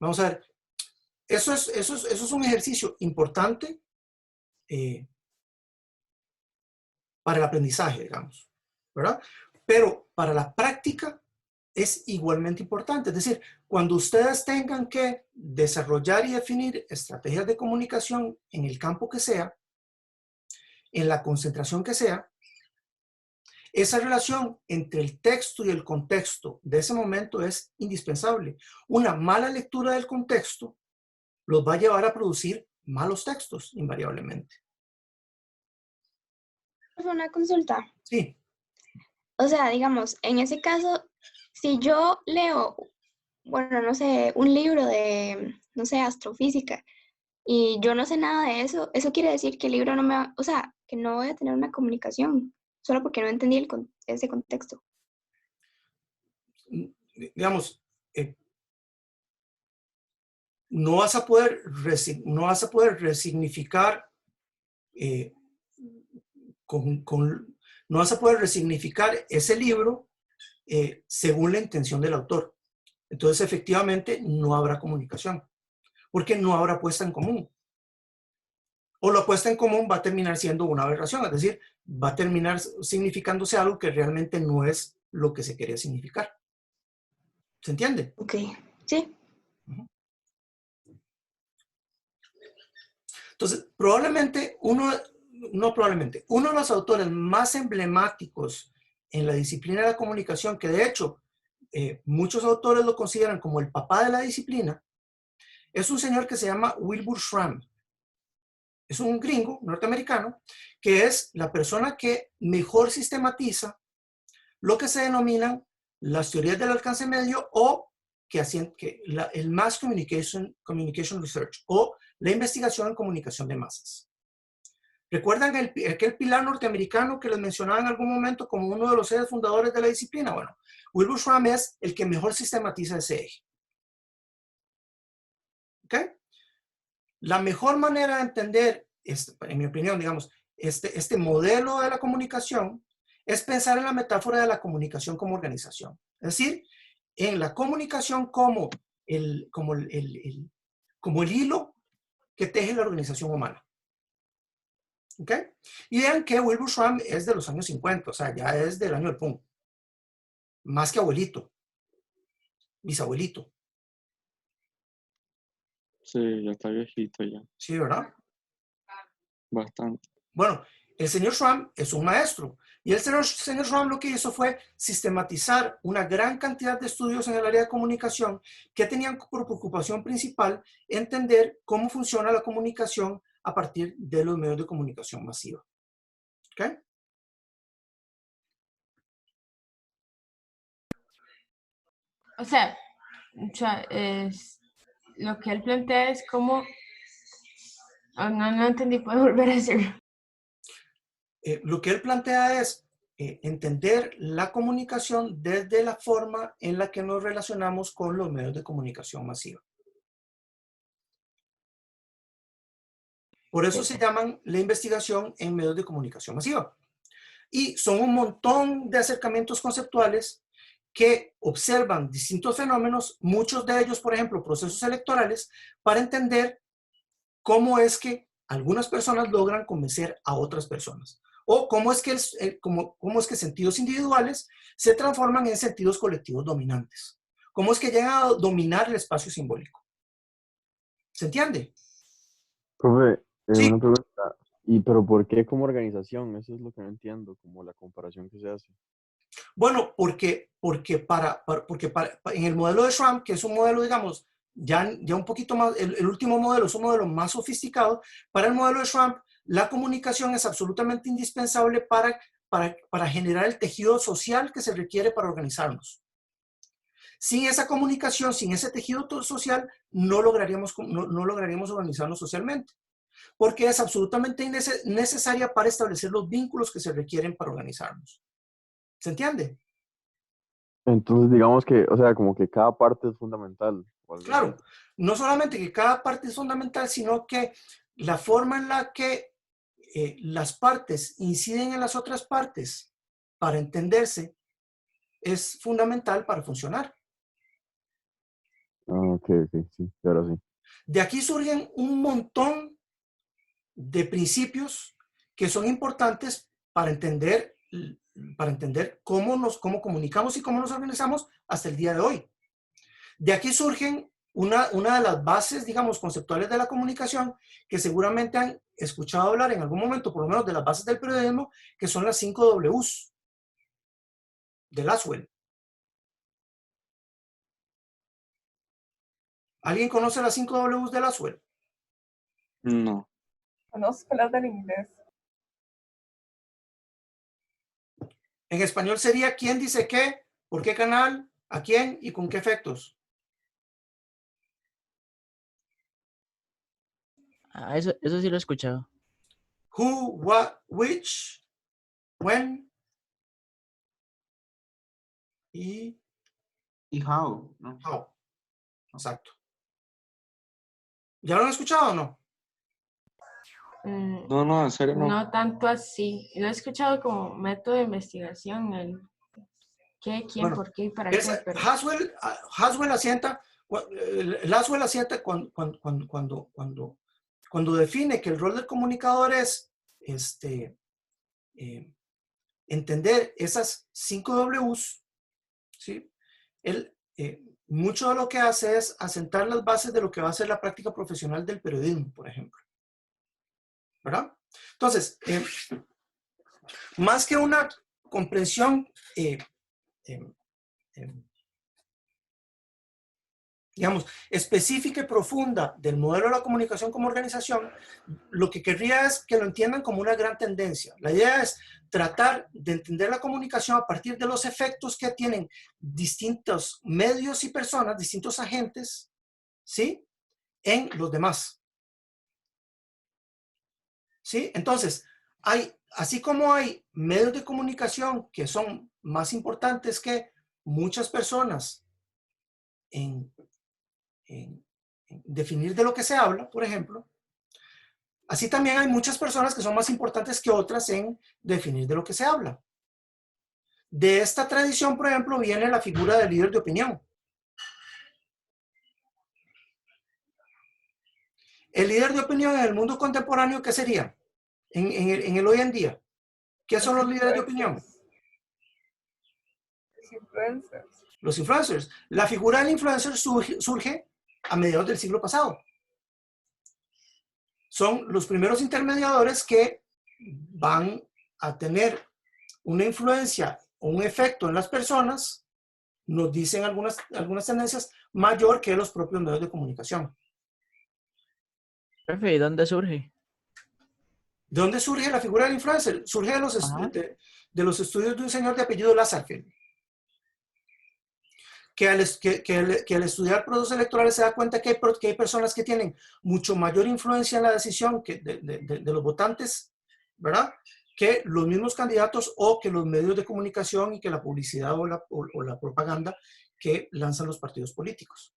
Vamos a ver, eso es un ejercicio importante para el aprendizaje, digamos, ¿verdad? Pero para la práctica es igualmente importante. Es decir, cuando ustedes tengan que desarrollar y definir estrategias de comunicación en el campo que sea, en la concentración que sea, esa relación entre el texto y el contexto de ese momento es indispensable. Una mala lectura del contexto los va a llevar a producir malos textos, invariablemente. Una consulta. Sí. O sea, digamos, en ese caso, si yo leo, bueno, no sé, un libro de, no sé, astrofísica, y yo no sé nada de eso, eso quiere decir que el libro no me va, o sea, que no voy a tener una comunicación, solo porque no entendí ese contexto. Digamos, no vas a poder resignificar no vas a poder resignificar ese libro según la intención del autor. Entonces, efectivamente, no habrá comunicación, porque no habrá puesta en común. O la puesta en común va a terminar siendo una aberración, es decir, va a terminar significándose algo que realmente no es lo que se quería significar. ¿Se entiende? Ok, sí. Entonces, uno de los autores más emblemáticos en la disciplina de la comunicación, que de hecho muchos autores lo consideran como el papá de la disciplina, es un señor que se llama Wilbur Schramm. Es un gringo norteamericano que es la persona que mejor sistematiza lo que se denominan las teorías del alcance medio o el Mass Communication Research o la investigación en comunicación de masas. ¿Recuerdan aquel pilar norteamericano que les mencionaba en algún momento como uno de los ejes fundadores de la disciplina? Bueno, Wilbur Schramm es el que mejor sistematiza ese eje. ¿Ok? La mejor manera de entender, en mi opinión, digamos, este modelo de la comunicación es pensar en la metáfora de la comunicación como organización. Es decir, en la comunicación como el hilo que teje la organización humana. ¿Ok? Y vean que Wilbur Schramm es de los años 50, o sea, ya es del año del pum. Más que abuelito. Bisabuelito. Sí, ya está viejito ya. Sí, ¿verdad? Bastante. Bueno, el señor Schramm es un maestro. Y el señor Schramm lo que hizo fue sistematizar una gran cantidad de estudios en el área de comunicación que tenían por preocupación principal entender cómo funciona la comunicación a partir de los medios de comunicación masiva. ¿Ok? O sea, lo que él plantea es cómo... no entendí, ¿puedo volver a decirlo? Lo que él plantea es entender la comunicación desde la forma en la que nos relacionamos con los medios de comunicación masiva. Por eso se llaman la investigación en medios de comunicación masiva. Y son un montón de acercamientos conceptuales que observan distintos fenómenos, muchos de ellos, por ejemplo, procesos electorales, para entender cómo es que algunas personas logran convencer a otras personas. O cómo es que, cómo es que sentidos individuales se transforman en sentidos colectivos dominantes. Cómo es que llegan a dominar el espacio simbólico. ¿Se entiende? Profe, Sí. una pregunta. Pero por qué como organización? Eso es lo que no entiendo, como la comparación que se hace. Bueno, porque en el modelo de Schramm, que es un modelo, digamos, ya un poquito más, el último modelo es un modelo más sofisticado, para el modelo de Schramm, la comunicación es absolutamente indispensable para generar el tejido social que se requiere para organizarnos. Sin esa comunicación, sin ese tejido social, no lograríamos organizarnos socialmente, porque es absolutamente necesaria para establecer los vínculos que se requieren para organizarnos. ¿Se entiende? Entonces, digamos que, o sea, como que cada parte es fundamental. O algo Claro, así. no solamente que cada parte es fundamental, sino que la forma en la que las partes inciden en las otras partes para entenderse es fundamental para funcionar. Ah, ok, sí, ahora sí. De aquí surgen un montón de principios que son importantes para entender cómo comunicamos y cómo nos organizamos hasta el día de hoy. De aquí surgen una de las bases, digamos, conceptuales de la comunicación que seguramente han escuchado hablar en algún momento, por lo menos de las bases del periodismo, que son las 5 Ws de Laswell. ¿Alguien conoce las 5 Ws de Laswell? No. Conozco las del inglés. En español sería ¿quién dice qué? ¿Por qué canal? ¿A quién? ¿Y con qué efectos? Ah, eso sí lo he escuchado. Who, what, which, when y how, ¿no? how. Exacto. ¿Ya lo han escuchado o no? No, en serio no. No tanto así. Lo he escuchado como método de investigación, el qué, quién, Bueno, por qué y para qué, pero Haswell asienta, Laswell asienta cuando define que el rol del comunicador es entender esas 5 Ws, ¿sí? Él, mucho de lo que hace es asentar las bases de lo que va a ser la práctica profesional del periodismo, por ejemplo. ¿Verdad? Entonces, más que una comprensión digamos, específica y profunda del modelo de la comunicación como organización, lo que querría es que lo entiendan como una gran tendencia. La idea es tratar de entender la comunicación a partir de los efectos que tienen distintos medios y personas, distintos agentes, ¿sí? En los demás. ¿Sí? Entonces, así como hay medios de comunicación que son más importantes que muchas personas en definir de lo que se habla, por ejemplo, así también hay muchas personas que son más importantes que otras en definir de lo que se habla. De esta tradición, por ejemplo, viene la figura del líder de opinión. El líder de opinión en el mundo contemporáneo, ¿qué sería? En el hoy en día. ¿Qué son los líderes de opinión? Los influencers. Los influencers. La figura del influencer surge a mediados del siglo pasado. Son los primeros intermediadores que van a tener una influencia o un efecto en las personas, nos dicen algunas tendencias, mayor que los propios medios de comunicación. Profe, ¿y dónde surge? ¿De dónde surge la figura del influencer? Surge de los estudios de un señor de apellido Lazarfield, que al estudiar procesos electorales se da cuenta que hay personas que tienen mucho mayor influencia en la decisión de los votantes, ¿verdad? Que los mismos candidatos o que los medios de comunicación y que la publicidad o la propaganda que lanzan los partidos políticos.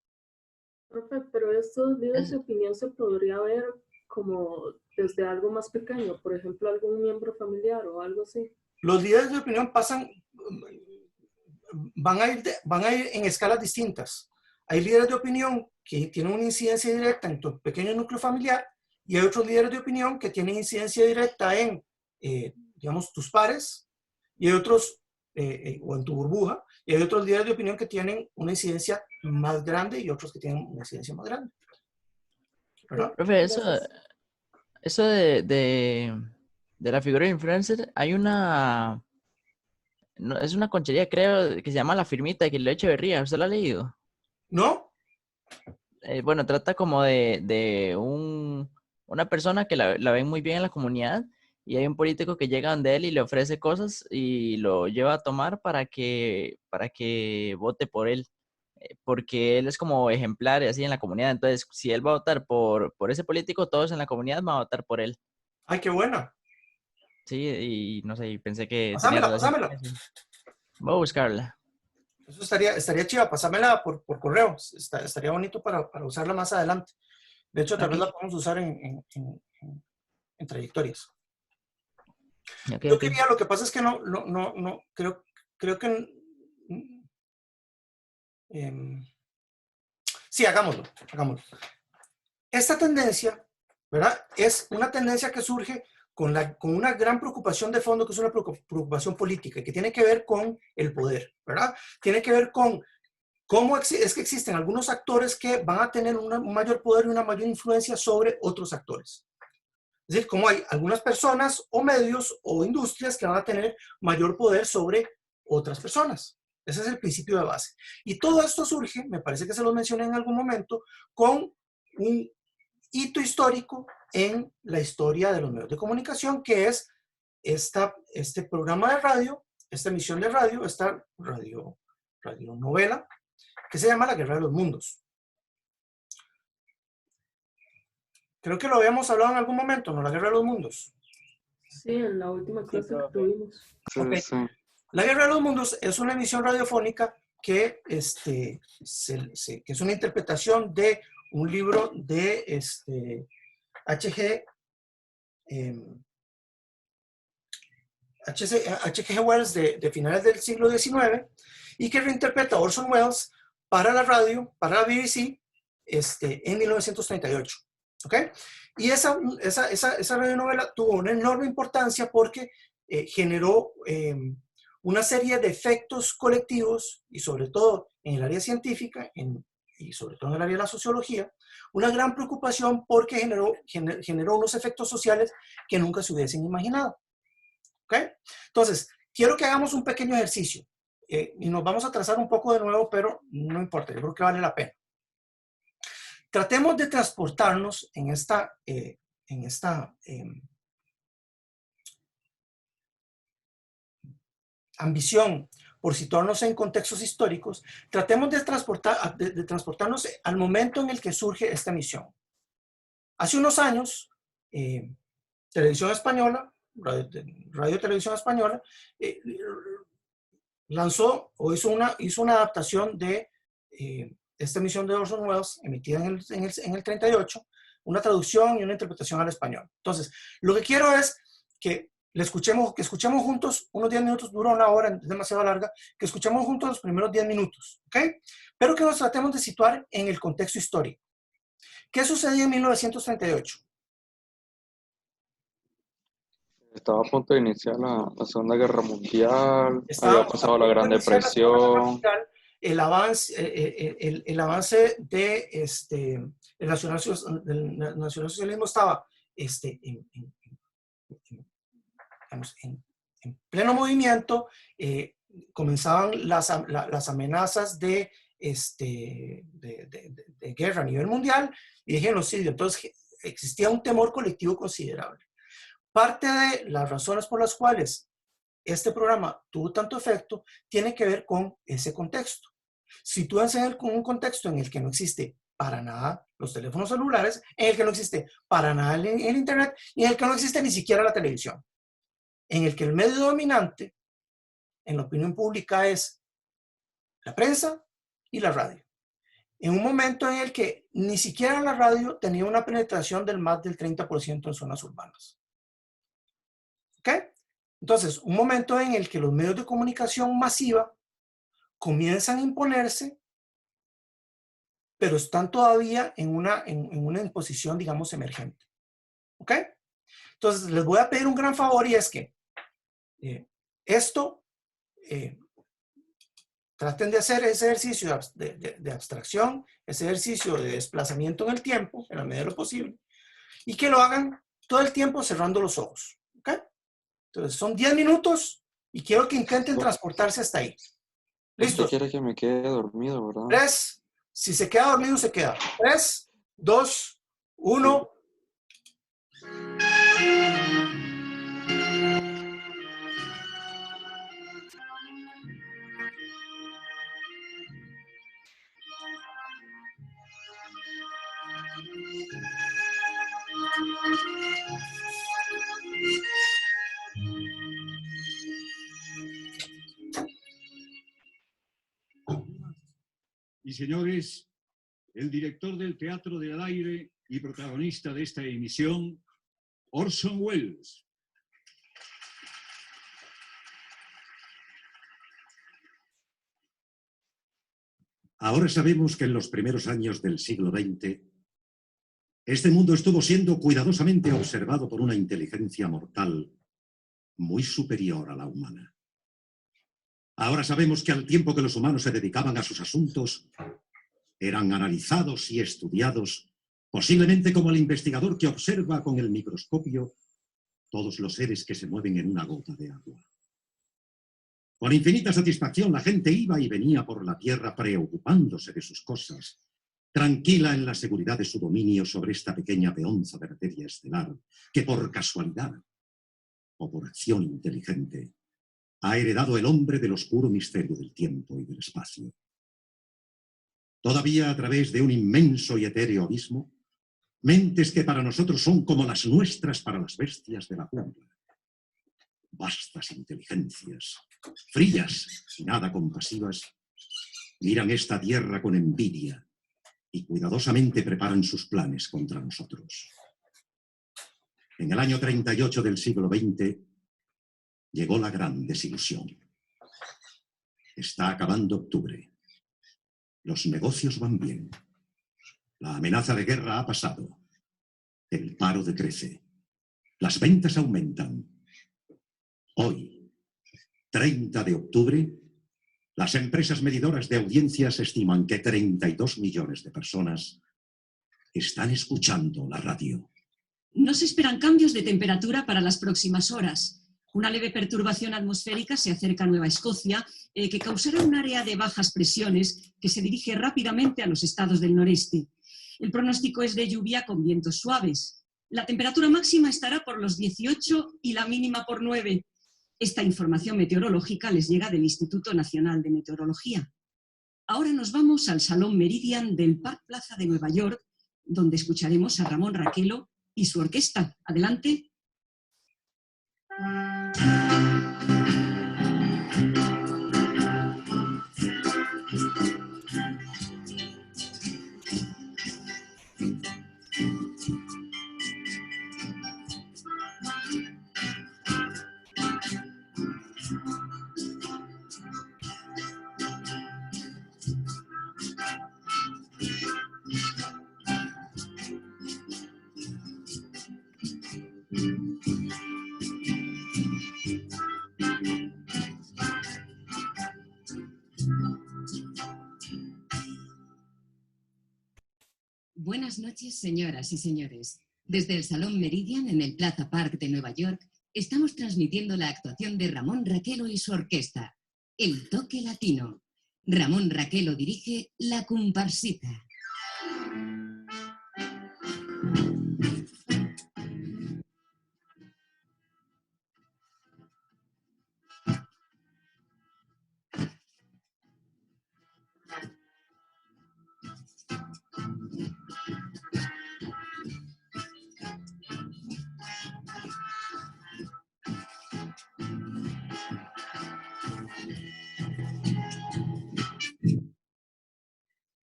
Profe, pero estos líderes Es- de opinión se podría ver como desde algo más pequeño, por ejemplo, algún miembro familiar o algo así. Los líderes de opinión van a ir en escalas distintas. Hay líderes de opinión que tienen una incidencia directa en tu pequeño núcleo familiar y hay otros líderes de opinión que tienen incidencia directa en, digamos, tus pares y hay otros, o en tu burbuja, y hay otros líderes de opinión que tienen una incidencia más grande y otros que tienen una incidencia más grande. ¿Verdad? Profe, eso de la figura de influencer, hay una, no, es una conchería, creo, que se llama La Firmita de Kileo Echeverría. ¿Usted la ha leído? ¿No? Bueno, trata como de una persona que la ven muy bien en la comunidad y hay un político que llega donde él y le ofrece cosas y lo lleva a tomar para que vote por él, porque él es como ejemplar y así en la comunidad. Entonces, si él va a votar por ese político, todos en la comunidad van a votar por él. ¡Ay, qué buena! Sí, y no sé, y pensé que tenía Pásamela, relación con pásamela. eso. Voy a buscarla. Eso estaría chiva, pásamela por correo. Estaría bonito para usarla más adelante. De hecho, tal vez la podemos usar en trayectorias. Okay, Yo okay. quería, lo que pasa es que no, creo que... sí, hagámoslo. Esta tendencia, ¿verdad? Es una tendencia que surge con una gran preocupación de fondo, que es una preocupación política, que tiene que ver con el poder, ¿verdad? Tiene que ver con cómo es que existen algunos actores que van a tener un mayor poder y una mayor influencia sobre otros actores. Es decir, cómo hay algunas personas o medios o industrias que van a tener mayor poder sobre otras personas. Ese es el principio de base. Y todo esto surge, me parece que se lo mencioné en algún momento, con un hito histórico en la historia de los medios de comunicación, que es este programa de radio, esta emisión de radio, esta radionovela, que se llama La Guerra de los Mundos. Creo que lo habíamos hablado en algún momento, ¿no? La Guerra de los Mundos. Sí, en la última clase que tuvimos. Okay. La Guerra de los Mundos es una emisión radiofónica que es una interpretación de un libro de H.G. Wells de finales del siglo XIX y que reinterpreta Orson Welles para la radio, para la BBC, en 1938. ¿Ok? Y esa radionovela tuvo una enorme importancia porque generó una serie de efectos colectivos y sobre todo en el área científica y sobre todo en el área de la sociología, una gran preocupación porque generó unos efectos sociales que nunca se hubiesen imaginado. ¿Ok? Entonces, quiero que hagamos un pequeño ejercicio y nos vamos a trazar un poco de nuevo, pero no importa, yo creo que vale la pena. Tratemos de transportarnos en esta ambición por situarnos en contextos históricos, tratemos de transportarnos al momento en el que surge esta emisión. Hace unos años, Televisión Española, Radio Televisión Española, lanzó o hizo una adaptación de esta emisión de Orson Welles, emitida en el 38, una traducción y una interpretación al español. Entonces, lo que quiero es que escuchemos juntos unos 10 minutos, dura una hora, es demasiado larga, que escuchemos juntos los primeros 10 minutos, ¿ok? Pero que nos tratemos de situar en el contexto histórico. ¿Qué sucedió en 1938? Estaba a punto de iniciar la Segunda Guerra Mundial, había pasado la Gran Depresión. El avance del nacionalsocialismo estaba en pleno movimiento, comenzaban las amenazas de guerra a nivel mundial y de genocidio. Entonces existía un temor colectivo considerable. Parte de las razones por las cuales este programa tuvo tanto efecto tiene que ver con ese contexto. Sitúense en un contexto en el que no existe para nada los teléfonos celulares, en el que no existe para nada el internet y en el que no existe ni siquiera la televisión. En el que el medio dominante en la opinión pública es la prensa y la radio. En un momento en el que ni siquiera la radio tenía una penetración del más del 30% en zonas urbanas. ¿Ok? Entonces, un momento en el que los medios de comunicación masiva comienzan a imponerse, pero están todavía en una posición, digamos, emergente. ¿Ok? Entonces, les voy a pedir un gran favor y es que traten de hacer ese ejercicio de abstracción, ese ejercicio de desplazamiento en el tiempo, en la medida de lo posible, y que lo hagan todo el tiempo cerrando los ojos. ¿Ok? Entonces, son 10 minutos y quiero que intenten transportarse hasta ahí. ¿Listos? Usted quiere que me quede dormido, ¿verdad? 3, si se queda dormido, se queda. 3, 2, 1. Y señores, el director del Teatro del Aire y protagonista de esta emisión, Orson Welles. Ahora sabemos que en los primeros años del siglo XX, este mundo estuvo siendo cuidadosamente observado por una inteligencia mortal muy superior a la humana. Ahora sabemos que al tiempo que los humanos se dedicaban a sus asuntos, eran analizados y estudiados, posiblemente como el investigador que observa con el microscopio todos los seres que se mueven en una gota de agua. Con infinita satisfacción la gente iba y venía por la tierra preocupándose de sus cosas, tranquila en la seguridad de su dominio sobre esta pequeña peonza de materia estelar, que por casualidad o por acción inteligente ha heredado el hombre del oscuro misterio del tiempo y del espacio. Todavía a través de un inmenso y etéreo abismo, mentes que para nosotros son como las nuestras para las bestias de la jungla. Vastas inteligencias, frías y nada compasivas, miran esta tierra con envidia y cuidadosamente preparan sus planes contra nosotros. En el año 38 del siglo XX llegó la gran desilusión. Está acabando octubre. Los negocios van bien. La amenaza de guerra ha pasado. El paro decrece. Las ventas aumentan. Hoy, 30 de octubre, las empresas medidoras de audiencias estiman que 32 millones de personas están escuchando la radio. No se esperan cambios de temperatura para las próximas horas. Una leve perturbación atmosférica se acerca a Nueva Escocia, que causará un área de bajas presiones que se dirige rápidamente a los estados del noreste. El pronóstico es de lluvia con vientos suaves. La temperatura máxima estará por los 18 y la mínima por 9. Esta información meteorológica les llega del Instituto Nacional de Meteorología. Ahora nos vamos al Salón Meridian del Park Plaza de Nueva York, donde escucharemos a Ramón Raquelo y su orquesta. Adelante. Buenas noches, señoras y señores. Desde el Salón Meridian, en el Plaza Park de Nueva York, estamos transmitiendo la actuación de Ramón Raquelo y su orquesta, El Toque Latino. Ramón Raquelo dirige La Comparsita.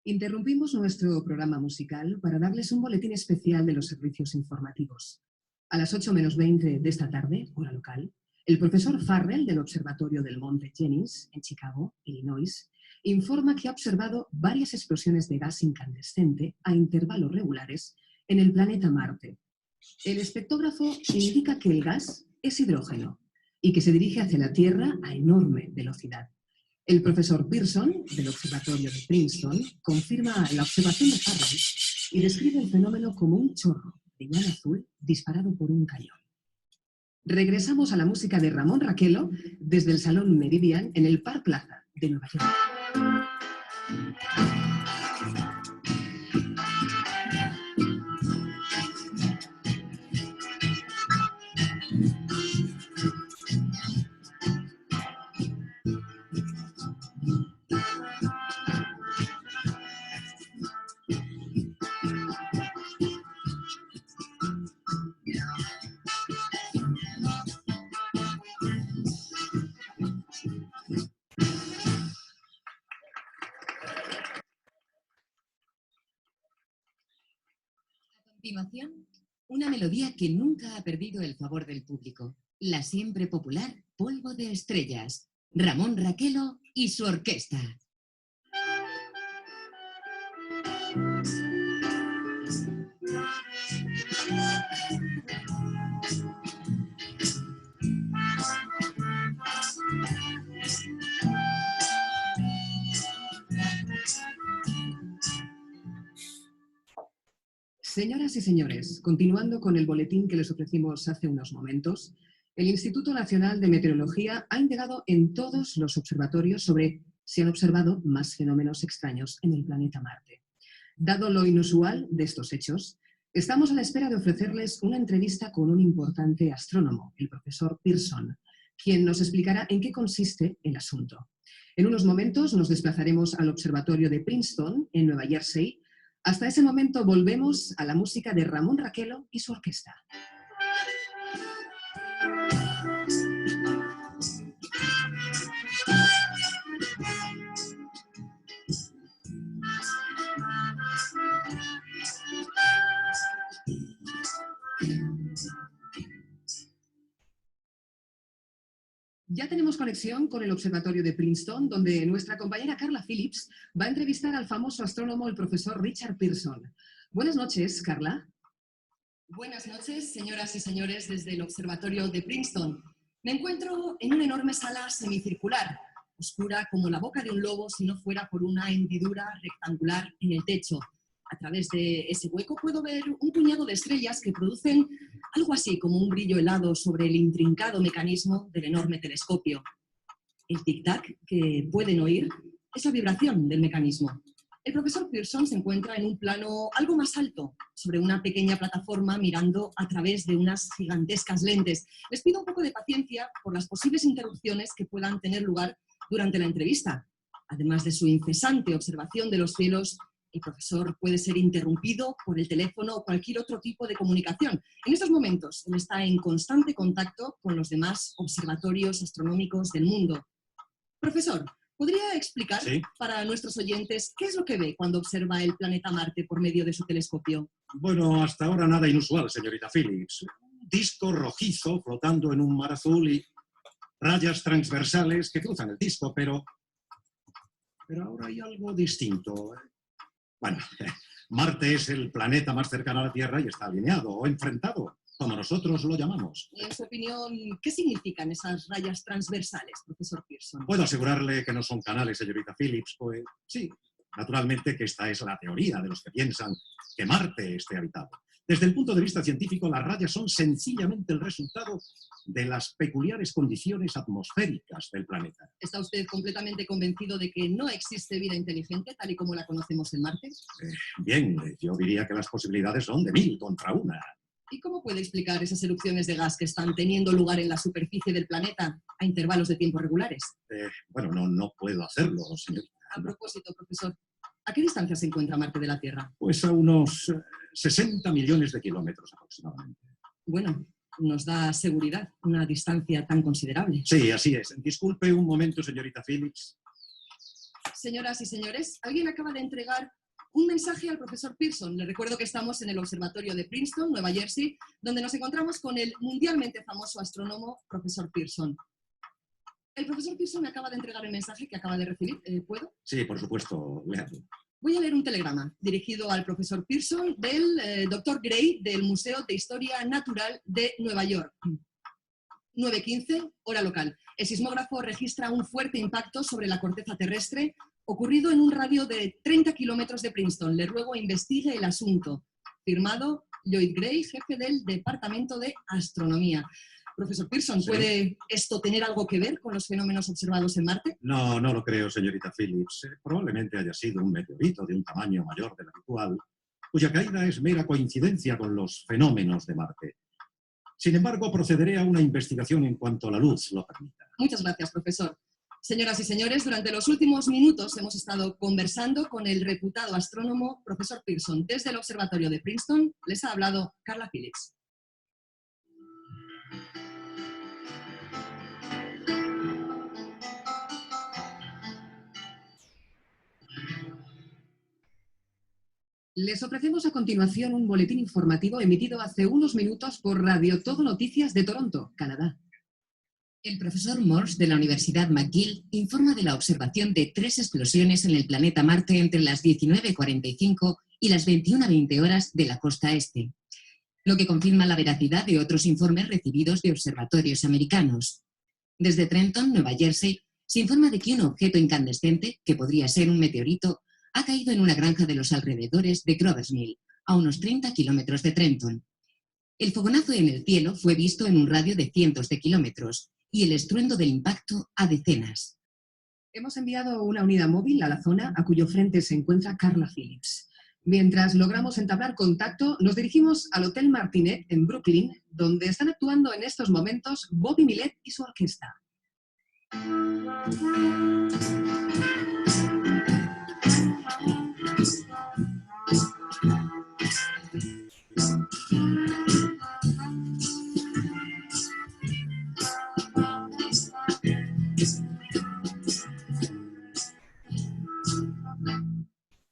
Interrumpimos nuestro programa musical para darles un boletín especial de los servicios informativos. A las 8 menos 20 de esta tarde, hora local, El profesor Farrell del Observatorio del Monte Jennings, en Chicago, Illinois, informa que ha observado varias explosiones de gas incandescente a intervalos regulares en el planeta Marte. El espectógrafo indica que el gas es hidrógeno y que se dirige hacia la Tierra a enorme velocidad. El profesor Pearson, del Observatorio de Princeton, confirma la observación de Farrell y describe el fenómeno como un chorro de llama azul disparado por un cañón. Regresamos a la música de Ramón Raquelo desde el Salón Meridian en el Park Plaza de Nueva York. A continuación, una melodía que nunca ha perdido el favor del público. La siempre popular Polvo de Estrellas. Ramón Raquelo y su orquesta. Señoras y señores, continuando con el boletín que les ofrecimos hace unos momentos, el Instituto Nacional de Meteorología ha indagado en todos los observatorios sobre si han observado más fenómenos extraños en el planeta Marte. Dado lo inusual de estos hechos, estamos a la espera de ofrecerles una entrevista con un importante astrónomo, el profesor Pearson, quien nos explicará en qué consiste el asunto. En unos momentos nos desplazaremos al observatorio de Princeton, en Nueva Jersey. Hasta ese momento volvemos a la música de Ramón Raquelo y su orquesta. Ya tenemos conexión con el observatorio de Princeton, donde nuestra compañera Carla Phillips va a entrevistar al famoso astrónomo, el profesor Richard Pearson. Buenas noches, Carla. Buenas noches, señoras y señores, desde el observatorio de Princeton. Me encuentro en una enorme sala semicircular, oscura como la boca de un lobo si no fuera por una hendidura rectangular en el techo. A través de ese hueco puedo ver un puñado de estrellas que producen algo así como un brillo helado sobre el intrincado mecanismo del enorme telescopio. El tic-tac que pueden oír es la vibración del mecanismo. El profesor Pearson se encuentra en un plano algo más alto, sobre una pequeña plataforma mirando a través de unas gigantescas lentes. Les pido un poco de paciencia por las posibles interrupciones que puedan tener lugar durante la entrevista. Además de su incesante observación de los cielos, el profesor puede ser interrumpido por el teléfono o cualquier otro tipo de comunicación. En estos momentos, él está en constante contacto con los demás observatorios astronómicos del mundo. Profesor, ¿podría explicar para nuestros oyentes qué es lo que ve cuando observa el planeta Marte por medio de su telescopio? Bueno, hasta ahora nada inusual, señorita Phillips. Un disco rojizo flotando en un mar azul y rayas transversales que cruzan el disco, pero ahora hay algo distinto. Bueno, Marte es el planeta más cercano a la Tierra y está alineado o enfrentado, como nosotros lo llamamos. Y en su opinión, ¿qué significan esas rayas transversales, profesor Pearson? Puedo asegurarle que no son canales, señorita Phillips, pues sí, naturalmente que esta es la teoría de los que piensan que Marte esté habitado. Desde el punto de vista científico, las rayas son sencillamente el resultado de las peculiares condiciones atmosféricas del planeta. ¿Está usted completamente convencido de que no existe vida inteligente tal y como la conocemos en Marte? Bien, yo diría que las posibilidades son de 1000 contra 1. ¿Y cómo puede explicar esas erupciones de gas que están teniendo lugar en la superficie del planeta a intervalos de tiempo regulares? Bueno, no puedo hacerlo, señorita. A propósito, profesor, ¿a qué distancia se encuentra Marte de la Tierra? Pues a unos 60 millones de kilómetros aproximadamente. Bueno, nos da seguridad una distancia tan considerable. Sí, así es. Disculpe un momento, señorita Phillips. Señoras y señores, alguien acaba de entregar Un mensaje al profesor Pearson. Le recuerdo que estamos en el observatorio de Princeton, Nueva Jersey, donde nos encontramos con el mundialmente famoso astrónomo profesor Pearson. El profesor Pearson me acaba de entregar el mensaje que acaba de recibir. ¿Puedo? Sí, por supuesto, léalo. Voy a leer un telegrama dirigido al profesor Pearson del Dr. Gray del Museo de Historia Natural de Nueva York. 9:15, hora local. El sismógrafo registra un fuerte impacto sobre la corteza terrestre ocurrido en un radio de 30 kilómetros de Princeton. Le ruego investigue el asunto. Firmado Lloyd Gray, jefe del Departamento de Astronomía. Profesor Pearson, ¿puede esto tener algo que ver con los fenómenos observados en Marte? No, no lo creo, señorita Phillips. Probablemente haya sido un meteorito de un tamaño mayor del habitual, cuya caída es mera coincidencia con los fenómenos de Marte. Sin embargo, procederé a una investigación en cuanto la luz lo permita. Muchas gracias, profesor. Señoras y señores, durante los últimos minutos hemos estado conversando con el reputado astrónomo profesor Pearson. Desde el observatorio de Princeton les ha hablado Carla Phillips. Les ofrecemos a continuación un boletín informativo emitido hace unos minutos por Radio Todo Noticias de Toronto, Canadá. El profesor Morse de la Universidad McGill informa de la observación de 3 explosiones en el planeta Marte entre las 19:45 y las 21:20 horas de la costa este, lo que confirma la veracidad de otros informes recibidos de observatorios americanos. Desde Trenton, Nueva Jersey, se informa de que un objeto incandescente, que podría ser un meteorito, ha caído en una granja de los alrededores de Grover's Mill, a unos 30 kilómetros de Trenton. El fogonazo en el cielo fue visto en un radio de cientos de kilómetros y el estruendo del impacto a decenas. Hemos enviado una unidad móvil a la zona a cuyo frente se encuentra Carla Phillips. Mientras logramos entablar contacto, nos dirigimos al Hotel Martinet en Brooklyn, donde están actuando en estos momentos Bobby Millet y su orquesta.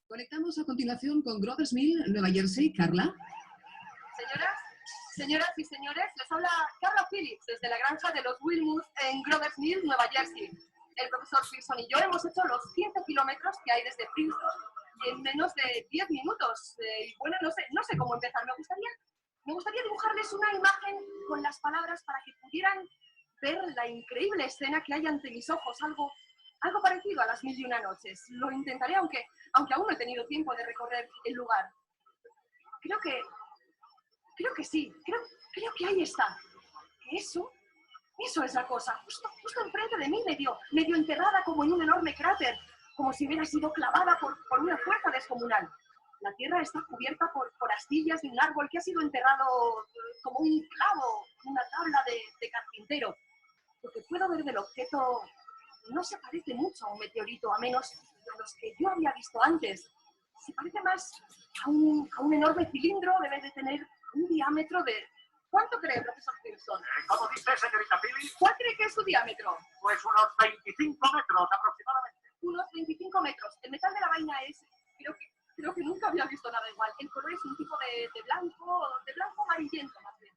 Conectamos a continuación con Grover's Mill, Nueva Jersey. Carla. Señoras y señores, les habla Carla Phillips desde la granja de los Wilmouth en Grover's Mill, Nueva Jersey. El profesor Pearson y yo hemos hecho los 15 kilómetros que hay desde Princeton en menos de 10 minutos. Y bueno, no sé cómo empezar. Me gustaría dibujarles una imagen con las palabras para que pudieran ver la increíble escena que hay ante mis ojos, algo parecido a las 1001 noches. Lo intentaré, aunque aún no he tenido tiempo de recorrer el lugar. Creo que sí, creo que ahí está. Eso es la cosa, justo enfrente de mí, medio enterrada como en un enorme cráter, como si hubiera sido clavada por una fuerza descomunal. La tierra está cubierta por astillas de un árbol que ha sido enterrado como un clavo, una tabla de carpintero. Lo que puedo ver del objeto no se parece mucho a un meteorito, a menos de los que yo había visto antes. Se parece más a un enorme cilindro, debe de tener un diámetro de... ¿Cuánto cree, profesor Pearson? ¿Cómo dice, señorita Phillips? ¿Cuál cree que es su diámetro? Pues unos 25 metros aproximadamente. Unos 25 metros. El metal de la vaina es... Creo que nunca había visto nada igual. El color es un tipo de blanco amarillento, más bien.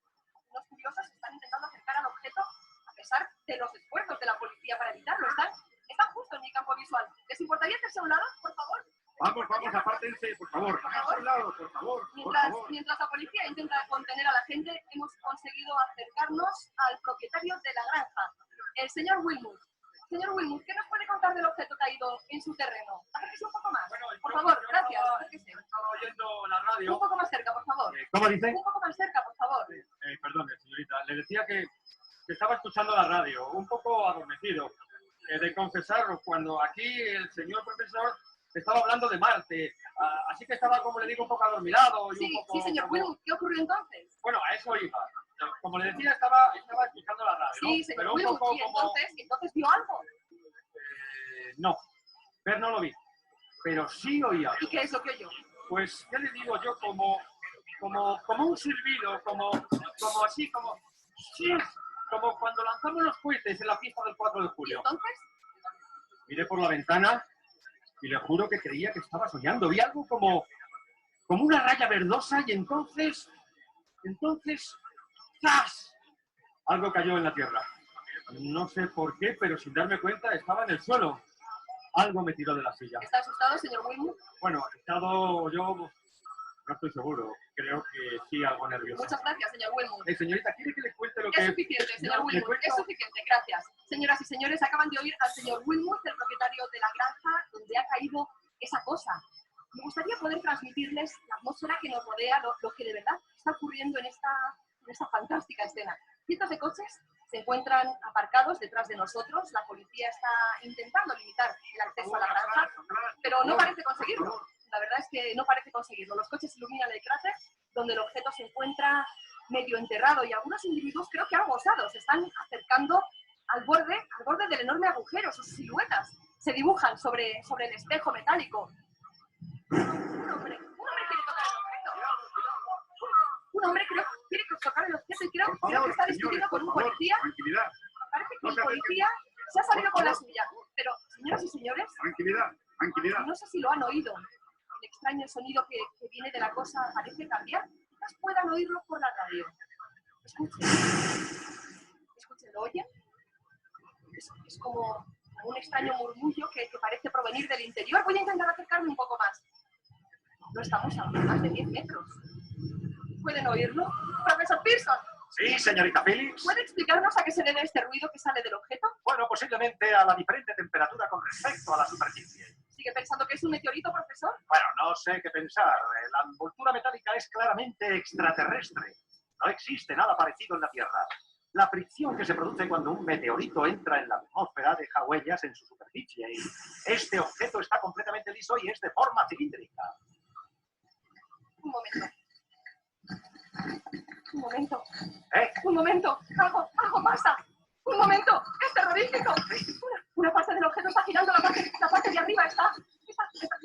Los curiosos están intentando acercar al objeto a pesar de los esfuerzos de la policía para evitarlo. Están justo en mi campo visual. ¿Les importaría hacerse a un lado, por favor? Vamos, apártense, por favor. A un lado, por favor. Mientras la policía intenta contener a la gente, hemos conseguido acercarnos al propietario de la granja, el señor Wilmouth. Señor Wilmouth, ¿qué nos puede contar del objeto caído en su terreno? Acérquese un poco más. Por favor, gracias. Estaba oyendo la radio. Un poco más cerca, por favor. ¿Cómo dice? Un poco más cerca, por favor. Perdone, señorita. Le decía que estaba escuchando la radio, un poco adormecido. De confesaros, cuando aquí el señor profesor estaba hablando de Marte, así que estaba, como le digo, un poco adormilado. Y un poco, sí, señor Wilmouth, ¿qué ocurrió entonces? Bueno, a eso iba. Como le decía, estaba escuchando la radio. Sí, ¿no? señor Pero Wilmouth, poco ¿y entonces vio algo? No, ver no lo vi, pero sí oí algo. ¿Y qué es lo que oyó? Pues, ¿qué le digo yo? Como un silbido, como así, sí, como cuando lanzamos los cohetes en la fiesta del 4 de julio. ¿Y entonces? Miré por la ventana y le juro que creía que estaba soñando. Vi algo como una raya verdosa y entonces, ¡zas! Algo cayó en la tierra. No sé por qué, pero sin darme cuenta estaba en el suelo. Algo me tiró de la silla. ¿Está asustado, señor Wilmot? Bueno, he estado yo, no estoy seguro. Creo que sí, algo nervioso. Muchas gracias, señor Wilmot. Señorita, ¿quiere que le cuente lo que... Es suficiente, señor No, ¿le Wilmot, cuento? es suficiente, gracias. Señoras y señores, acaban de oír al señor Wilmot, el propietario de la granja donde ha caído esa cosa. Me gustaría poder transmitirles la atmósfera que nos rodea, lo que de verdad está ocurriendo en esta fantástica escena. Cientos de coches se encuentran aparcados detrás de nosotros. La policía está intentando limitar el acceso a la granja, pero no parece conseguirlo. La verdad es que no parece conseguirlo. Los coches iluminan el cráter, donde el objeto se encuentra medio enterrado, y algunos individuos, creo que agosados, se están acercando al borde del enorme agujero. Sus siluetas se dibujan sobre el espejo metálico. Un hombre quiere tocar el objeto. Un hombre quiere tocar el objeto y creo que está discutiendo con un policía. Tranquilidad. Parece que el policía se ha salido con la suya. Pero, señoras y señores, Tranquilidad. no sé si lo han oído. El extraño sonido que viene de la cosa parece cambiar. Quizás puedan oírlo por la radio. Escuchen. ¿Lo oyen? Es como un extraño murmullo que parece provenir del interior. Voy a intentar acercarme un poco más. No estamos a más de 10 metros. ¿Pueden oírlo? ¡Profesor Pearson! Sí, señorita Phillips. ¿Puede explicarnos a qué se debe este ruido que sale del objeto? Bueno, posiblemente a la diferente temperatura con respecto a la superficie. ¿Sigue pensando que es un meteorito, profesor? Bueno, no sé qué pensar. La envoltura metálica es claramente extraterrestre. No existe nada parecido en la Tierra. La fricción que se produce cuando un meteorito entra en la atmósfera deja huellas en su superficie. Y este objeto está completamente liso y es de forma cilíndrica. Un momento. ¿Eh? Un momento. Algo pasa. Un momento. Es terrorífico. Una parte del objeto está girando, la parte de arriba está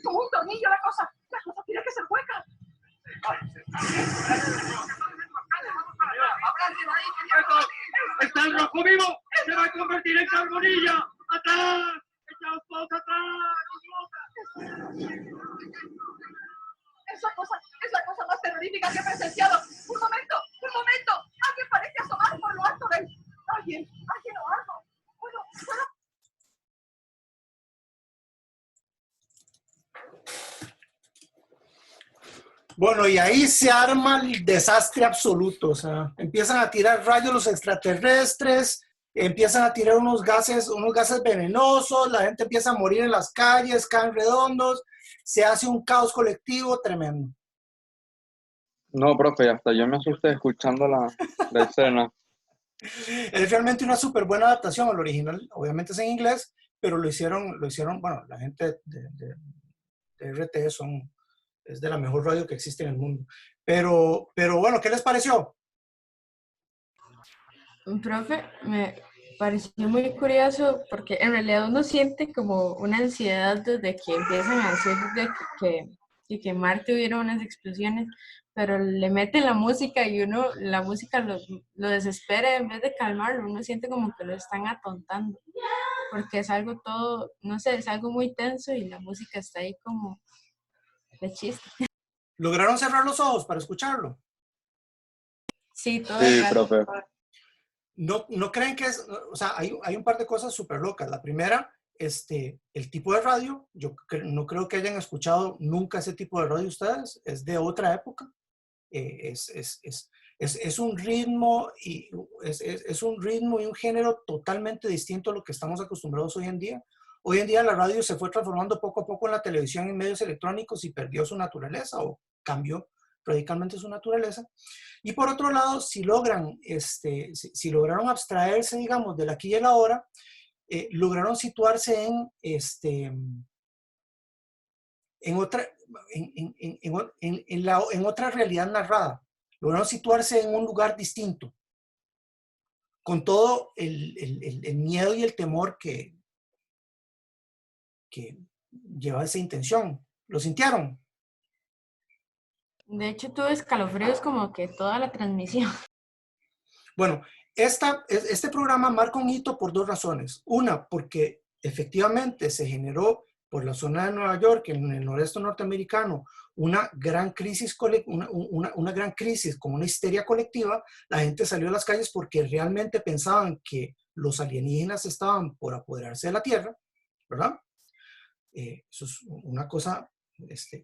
como un tornillo la cosa. La cosa tiene que ser hueca. ¡Está el rojo vivo! ¡Se va a convertir en carbonilla! ¡Atrás! ¡Echaos todos atrás! Es la cosa más terrorífica que he presenciado. Un momento. Alguien parece asomar por lo alto del... Alguien o algo. ¿Puedo? Bueno, y ahí se arma el desastre absoluto. O sea, empiezan a tirar rayos los extraterrestres, empiezan a tirar unos gases venenosos, la gente empieza a morir en las calles, caen redondos, se hace un caos colectivo tremendo. No, profe, hasta yo me asusté escuchando la escena. Es realmente una súper buena adaptación al original. Obviamente es en inglés, pero lo hicieron, bueno, la gente de RT es de la mejor radio que existe en el mundo. Pero bueno, ¿qué les pareció? Profe, me pareció muy curioso porque en realidad uno siente como una ansiedad desde que empiezan a hacer de que Marte hubiera unas explosiones, pero le meten la música y la música lo desespera en vez de calmarlo. Uno siente como que lo están atontando, porque es algo todo, no sé, es algo muy tenso y la música está ahí como de chiste. ¿Lograron cerrar los ojos para escucharlo? Sí, todo Sí, el rato. profe. ¿No creen que es, o sea, hay un par de cosas súper locas? La primera, el tipo de radio, yo no creo que hayan escuchado nunca ese tipo de radio ustedes, es de otra época. Es un ritmo y es un ritmo y un género totalmente distinto a lo que estamos acostumbrados hoy en día. Hoy en día la radio se fue transformando poco a poco en la televisión, en medios electrónicos, y perdió su naturaleza o cambió radicalmente su naturaleza. Y por otro lado, si lograron abstraerse, digamos, del aquí y el ahora, lograron situarse en otra realidad narrada. Lograron situarse en un lugar distinto, con todo el miedo y el temor que lleva esa intención. ¿Lo sintieron? De hecho, tuve escalofríos como que toda la transmisión. Bueno, este programa marca un hito por dos razones. Una, porque efectivamente se generó por la zona de Nueva York, en el noreste norteamericano, una gran crisis, una gran crisis con una histeria colectiva, la gente salió a las calles porque realmente pensaban que los alienígenas estaban por apoderarse de la Tierra, ¿verdad? Eso es una cosa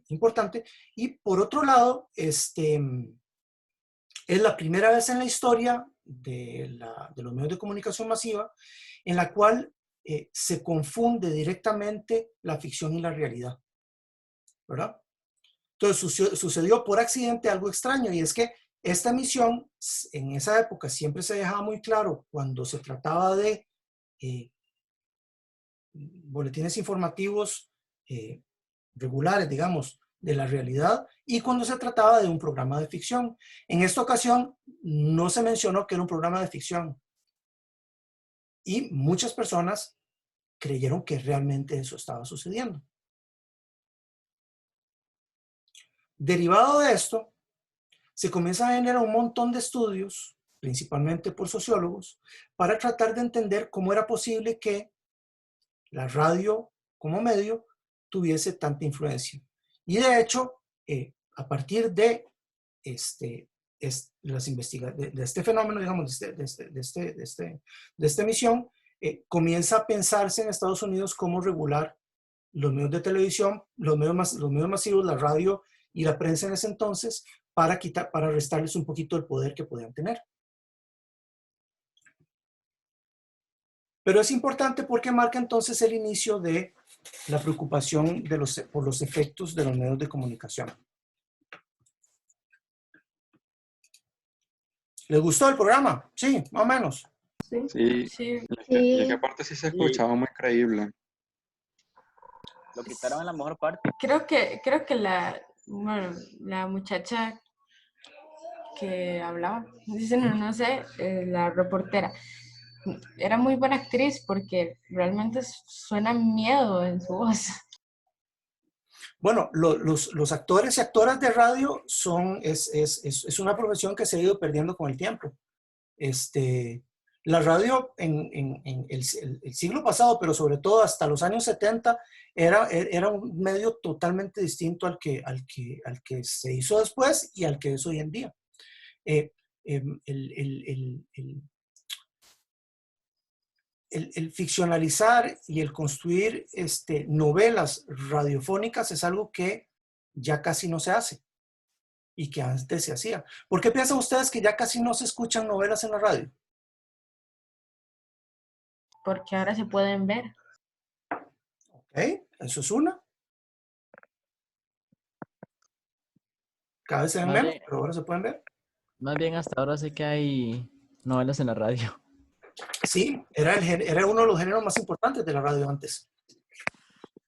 importante. Y por otro lado, es la primera vez en la historia de los medios de comunicación masiva en la cual se confunde directamente la ficción y la realidad, ¿verdad? Entonces sucedió por accidente algo extraño, y es que esta emisión en esa época siempre se dejaba muy claro cuando se trataba de boletines informativos regulares, digamos, de la realidad, y cuando se trataba de un programa de ficción. En esta ocasión no se mencionó que era un programa de ficción, y muchas personas creyeron que realmente eso estaba sucediendo. Derivado de esto, se comienza a generar un montón de estudios, principalmente por sociólogos, para tratar de entender cómo era posible que la radio como medio tuviese tanta influencia. Y de hecho, a partir de este fenómeno, digamos, de esta emisión, comienza a pensarse en Estados Unidos cómo regular los medios de televisión, los medios masivos, la radio y la prensa en ese entonces, para restarles un poquito el poder que podían tener. Pero es importante porque marca entonces el inicio de la preocupación por los efectos de los medios de comunicación. ¿Les gustó el programa? Sí, más o menos. Sí. Y que aparte sí se escuchaba muy creíble. Lo quitaron en la mejor parte. Creo que la muchacha que hablaba, no sé, la reportera, era muy buena actriz porque realmente suena miedo en su voz. Bueno, los actores y actoras de radio es una profesión que se ha ido perdiendo con el tiempo. La radio en el siglo pasado, pero sobre todo hasta los años 70, era un medio totalmente distinto al que se hizo después y al que es hoy en día. El ficcionalizar y el construir novelas radiofónicas es algo que ya casi no se hace y que antes se hacía. ¿Por qué piensan ustedes que ya casi no se escuchan novelas en la radio? Porque ahora se pueden ver. Ok, eso es una. Cada vez se ven Más menos, bien- pero ahora se pueden ver. Más bien hasta ahora sé que hay novelas en la radio. Sí, era uno de los géneros más importantes de la radio antes.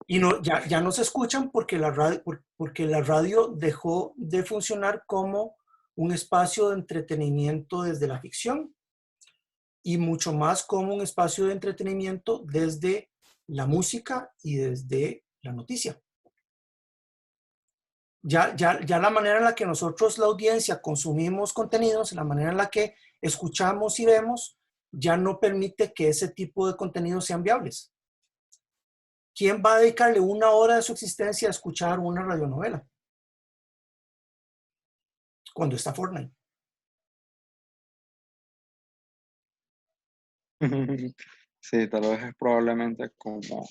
Y ya no se escuchan porque la radio dejó de funcionar como un espacio de entretenimiento desde la ficción y mucho más como un espacio de entretenimiento desde la música y desde la noticia. Ya la manera en la que nosotros, la audiencia, consumimos contenidos, la manera en la que escuchamos y vemos, ya no permite que ese tipo de contenidos sean viables. ¿Quién va a dedicarle 1 hora de su existencia a escuchar una radionovela? Cuando está Fortnite. Sí, tal vez es probablemente como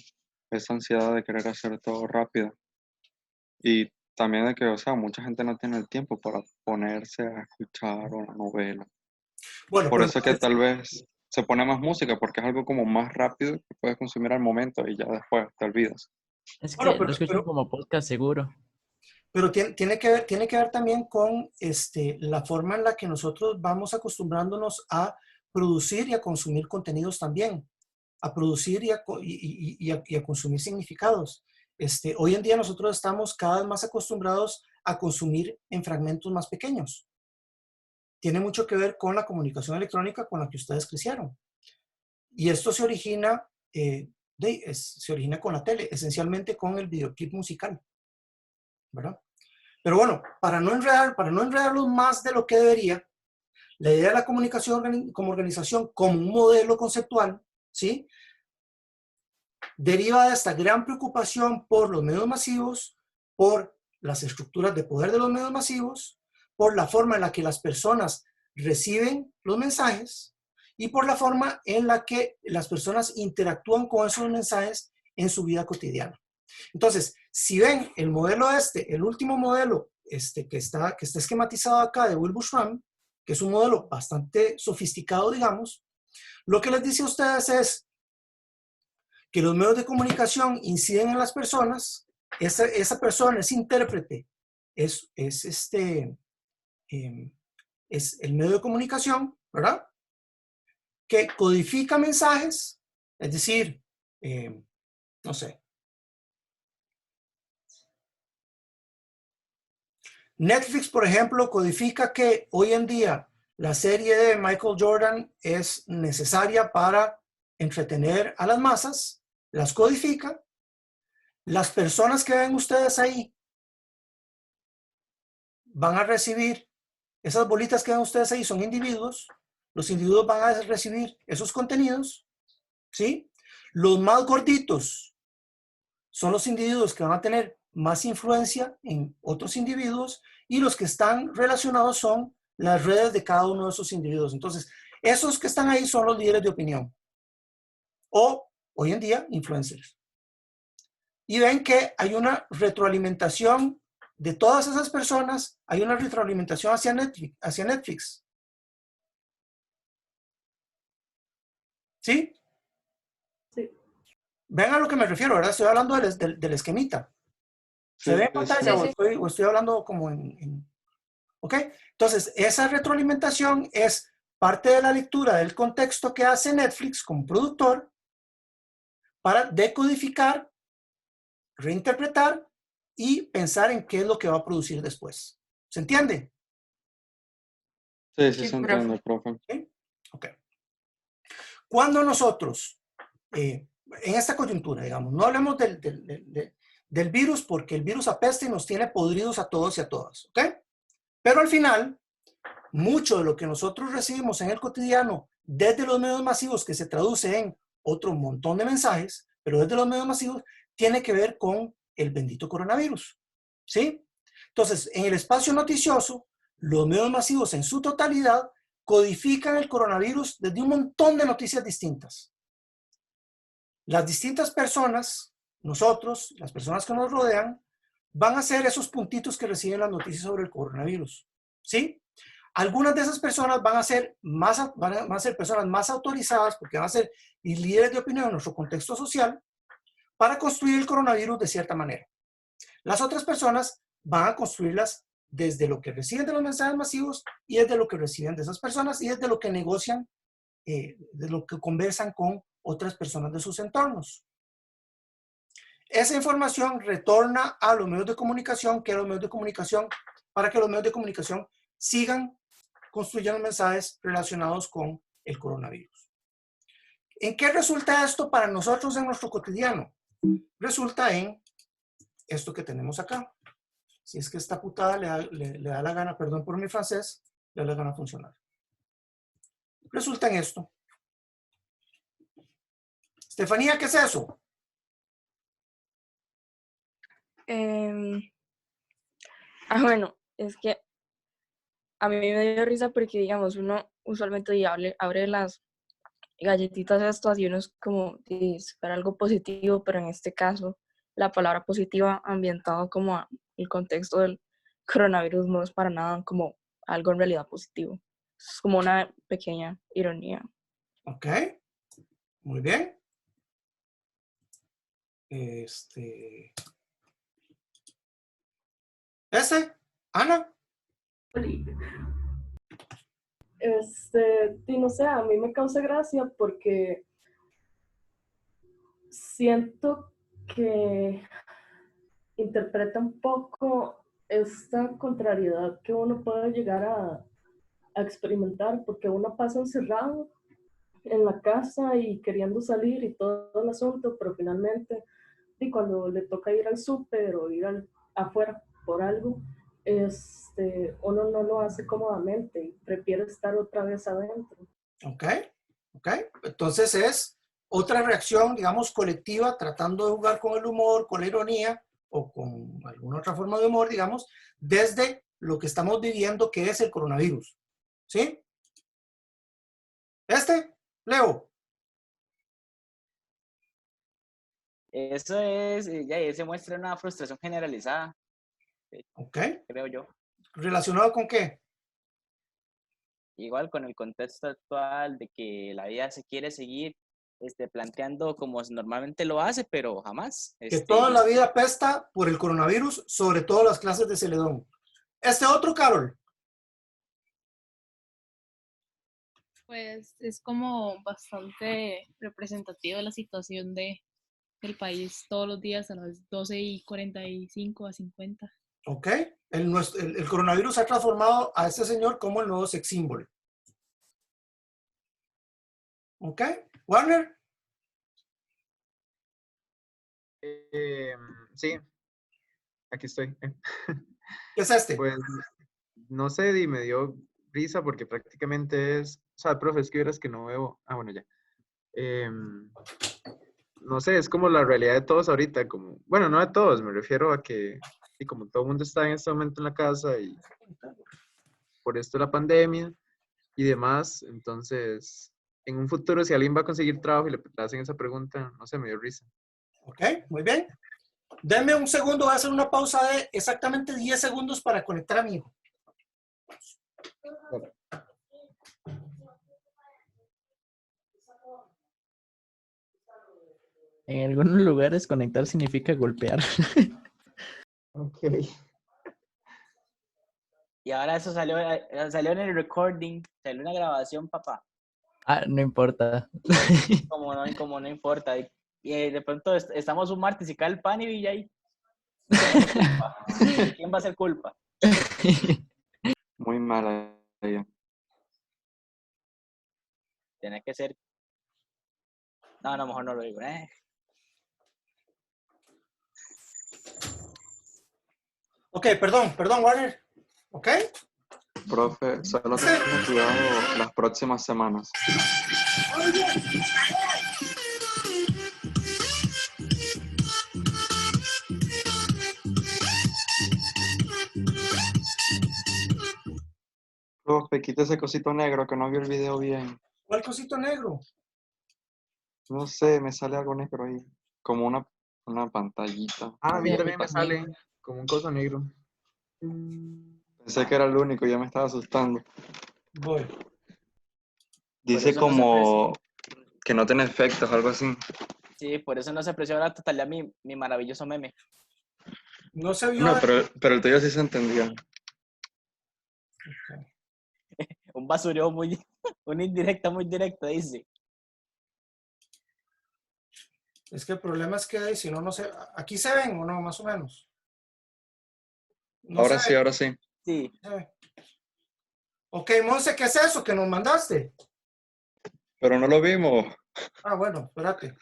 esa ansiedad de querer hacer todo rápido. Y también de que, o sea, mucha gente no tiene el tiempo para ponerse a escuchar una novela. Bueno, Por pero eso que tal vez se pone más música, porque es algo como más rápido que puedes consumir al momento y ya después te olvidas. Es que Bueno, lo escucho como podcast seguro. Pero tiene que ver también con la forma en la que nosotros vamos acostumbrándonos a producir y a consumir contenidos también, a producir y a consumir significados. Hoy en día nosotros estamos cada vez más acostumbrados a consumir en fragmentos más pequeños. Tiene mucho que ver con la comunicación electrónica con la que ustedes crecieron. Y esto se origina con la tele, esencialmente con el videoclip musical, ¿verdad? Pero bueno, para no enredarlos más de lo que debería, la idea de la comunicación como organización, como un modelo conceptual, ¿sí? deriva de esta gran preocupación por los medios masivos, por las estructuras de poder de los medios masivos, por la forma en la que las personas reciben los mensajes y por la forma en la que las personas interactúan con esos mensajes en su vida cotidiana. Entonces, si ven el modelo el último modelo que está esquematizado acá de Wilbur Schramm, que es un modelo bastante sofisticado, digamos, lo que les dice a ustedes es que los medios de comunicación inciden en las personas, esa persona, ese intérprete, es el medio de comunicación, ¿verdad? Que codifica mensajes, es decir, no sé. Netflix, por ejemplo, codifica que hoy en día la serie de Michael Jordan es necesaria para entretener a las masas, las codifica. Las personas que ven ustedes ahí van a recibir, esas bolitas que ven ustedes ahí son individuos, los individuos van a recibir esos contenidos, ¿sí? Los más gorditos son los individuos que van a tener más influencia en otros individuos y los que están relacionados son las redes de cada uno de esos individuos. Entonces, esos que están ahí son los líderes de opinión o, hoy en día, influencers. Y ven que hay una retroalimentación de todas esas personas, hay una retroalimentación hacia Netflix. ¿Sí? Sí. Ven a lo que me refiero, ¿verdad? Estoy hablando del esquemita. ¿Se ve en pantalla o estoy hablando como ¿ok? Entonces, esa retroalimentación es parte de la lectura del contexto que hace Netflix como productor para decodificar, reinterpretar y pensar en qué es lo que va a producir después. ¿Se entiende? Sí, se entiende, profe. ¿Sí? Ok. Cuando nosotros, en esta coyuntura, digamos, no hablemos del virus porque el virus apesta y nos tiene podridos a todos y a todas, ¿ok? Pero al final, mucho de lo que nosotros recibimos en el cotidiano desde los medios masivos, que se traduce en otro montón de mensajes, pero desde los medios masivos, tiene que ver con el bendito coronavirus, ¿sí? Entonces, en el espacio noticioso, los medios masivos en su totalidad codifican el coronavirus desde un montón de noticias distintas. Las distintas personas, nosotros, las personas que nos rodean, van a ser esos puntitos que reciben las noticias sobre el coronavirus, ¿sí? Algunas de esas personas van a ser personas más autorizadas porque van a ser líderes de opinión en nuestro contexto social para construir el coronavirus de cierta manera. Las otras personas van a construirlas desde lo que reciben de los mensajes masivos y desde lo que reciben de esas personas y desde lo que negocian, de lo que conversan con otras personas de sus entornos. Esa información retorna a los medios de comunicación, para que los medios de comunicación sigan construyendo mensajes relacionados con el coronavirus. ¿En qué resulta esto para nosotros en nuestro cotidiano? Resulta en esto que tenemos acá. Si es que esta putada le da la gana, perdón por mi francés, le da la gana funcionar. Resulta en esto. Estefanía, ¿qué es eso? Bueno, es que a mí me dio risa porque, digamos, uno usualmente abre las galletitas estas y uno es como para algo positivo, pero en este caso la palabra positiva ambientado como el contexto del coronavirus no es para nada como algo en realidad positivo. Es como una pequeña ironía. Ok, muy bien. Ana. Y no sé, a mí me causa gracia porque siento que interpreta un poco esta contrariedad que uno puede llegar a experimentar, porque uno pasa encerrado en la casa y queriendo salir y todo el asunto, pero finalmente, y cuando le toca ir al súper o ir afuera por algo, uno no lo hace cómodamente y prefiere estar otra vez adentro. Ok. Entonces es otra reacción, digamos, colectiva, tratando de jugar con el humor, con la ironía o con alguna otra forma de humor, digamos, desde lo que estamos viviendo, que es el coronavirus. ¿Sí? Leo. Eso es, ya ahí se muestra una frustración generalizada. Ok. Creo yo. ¿Relacionado con qué? Igual con el contexto actual de que la vida se quiere seguir planteando como normalmente lo hace, pero jamás. Que toda la vida apesta por el coronavirus, sobre todo las clases de Celedón. Otro, Carol. Pues es como bastante representativo de la situación del país todos los días a las 12:45 a 50. Ok. El coronavirus ha transformado a este señor como el nuevo sex symbol. Ok. Warner. Sí, aquí estoy. ¿Qué es Pues, no sé, y me dio risa porque prácticamente es, o sea, profe, es que vieras que no veo, bueno, ya. No sé, es como la realidad de todos ahorita, como, bueno, no de todos, me refiero a que, y como todo el mundo está en este momento en la casa y por esto la pandemia y demás, entonces, en un futuro si alguien va a conseguir trabajo y le hacen esa pregunta, no sé, me dio risa. Ok, muy bien. Denme un segundo, voy a hacer una pausa de exactamente 10 segundos para conectar a mi hijo. En algunos lugares conectar significa golpear. Ok. Y ahora eso salió en el recording, salió una grabación, papá. Ah, no importa. Como no importa. Y de pronto estamos un martes y cae el pan y ahí. ¿Quién va a hacer culpa? Muy mala ella. Tiene que ser. No, mejor no lo digo, Ok, perdón, Warner. Ok. Profe, solo tengo cuidado las próximas semanas. Profe, quita ese cosito negro que no vio el video bien. ¿Cuál cosito negro? No sé, me sale algo negro ahí. Como una pantallita. Ah, a mí Ahí también me pasando. sale como un coso negro. Pensé que era el único, ya me estaba asustando. Voy. Dice como que no tiene efectos, algo así. Sí, por eso no se apreció la totalidad mi maravilloso meme. No se vio. No, pero el tuyo sí se entendía. Okay. Un basureo una indirecta muy directa, dice. Es que el problema es que si no se... ¿Aquí se ven o no, más o menos? No Ahora sí, ahora sí. Sí. Ok, Monse, ¿qué es eso que nos mandaste? Pero no lo vimos. Ah, bueno, espérate.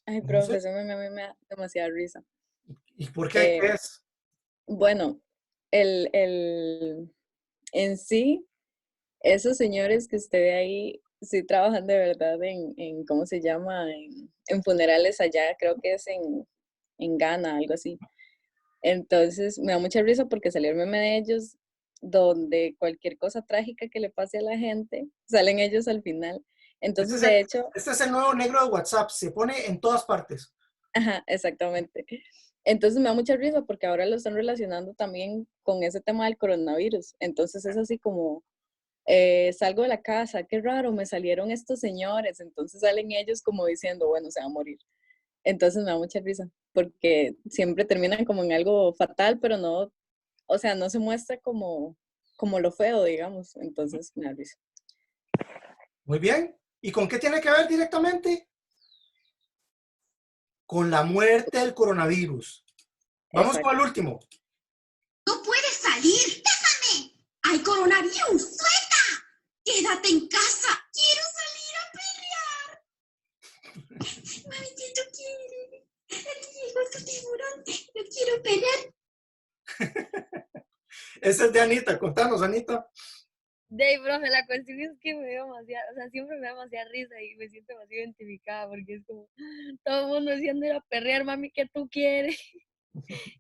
Ay, profe, eso a mí me da demasiada risa. ¿Y por qué? ¿Qué es? Bueno, en sí, esos señores que usted ve ahí, sí trabajan de verdad en ¿cómo se llama? En funerales allá, creo que es en Ghana, algo así. Entonces, me da mucha risa porque salió el meme de ellos, donde cualquier cosa trágica que le pase a la gente, salen ellos al final. Entonces, de hecho... Este es el nuevo negro de WhatsApp, se pone en todas partes. Ajá, exactamente. Entonces me da mucha risa porque ahora lo están relacionando también con ese tema del coronavirus. Entonces es así como, salgo de la casa, qué raro, me salieron estos señores. Entonces salen ellos como diciendo, bueno, se va a morir. Entonces me da mucha risa porque siempre terminan como en algo fatal, pero no, o sea, no se muestra como lo feo, digamos. Entonces me da risa. Muy bien. ¿Y con qué tiene que ver directamente? Con la muerte del coronavirus. Vamos con el último. ¡No puedes salir! ¡Déjame! ¡Hay coronavirus! ¡Suelta! ¡Quédate en casa! ¡Quiero salir! Mami, ¿tú quieres? Aquí llegó tu tiburón. Lo quiero operar. Ese es de Anita. Contanos, Anita. Profe, la cuestión es que me dio demasiada, o sea, siempre me da demasiada risa y me siento demasiado identificada porque es como todo el mundo diciendo ir a perrear, mami, ¿qué tú quieres?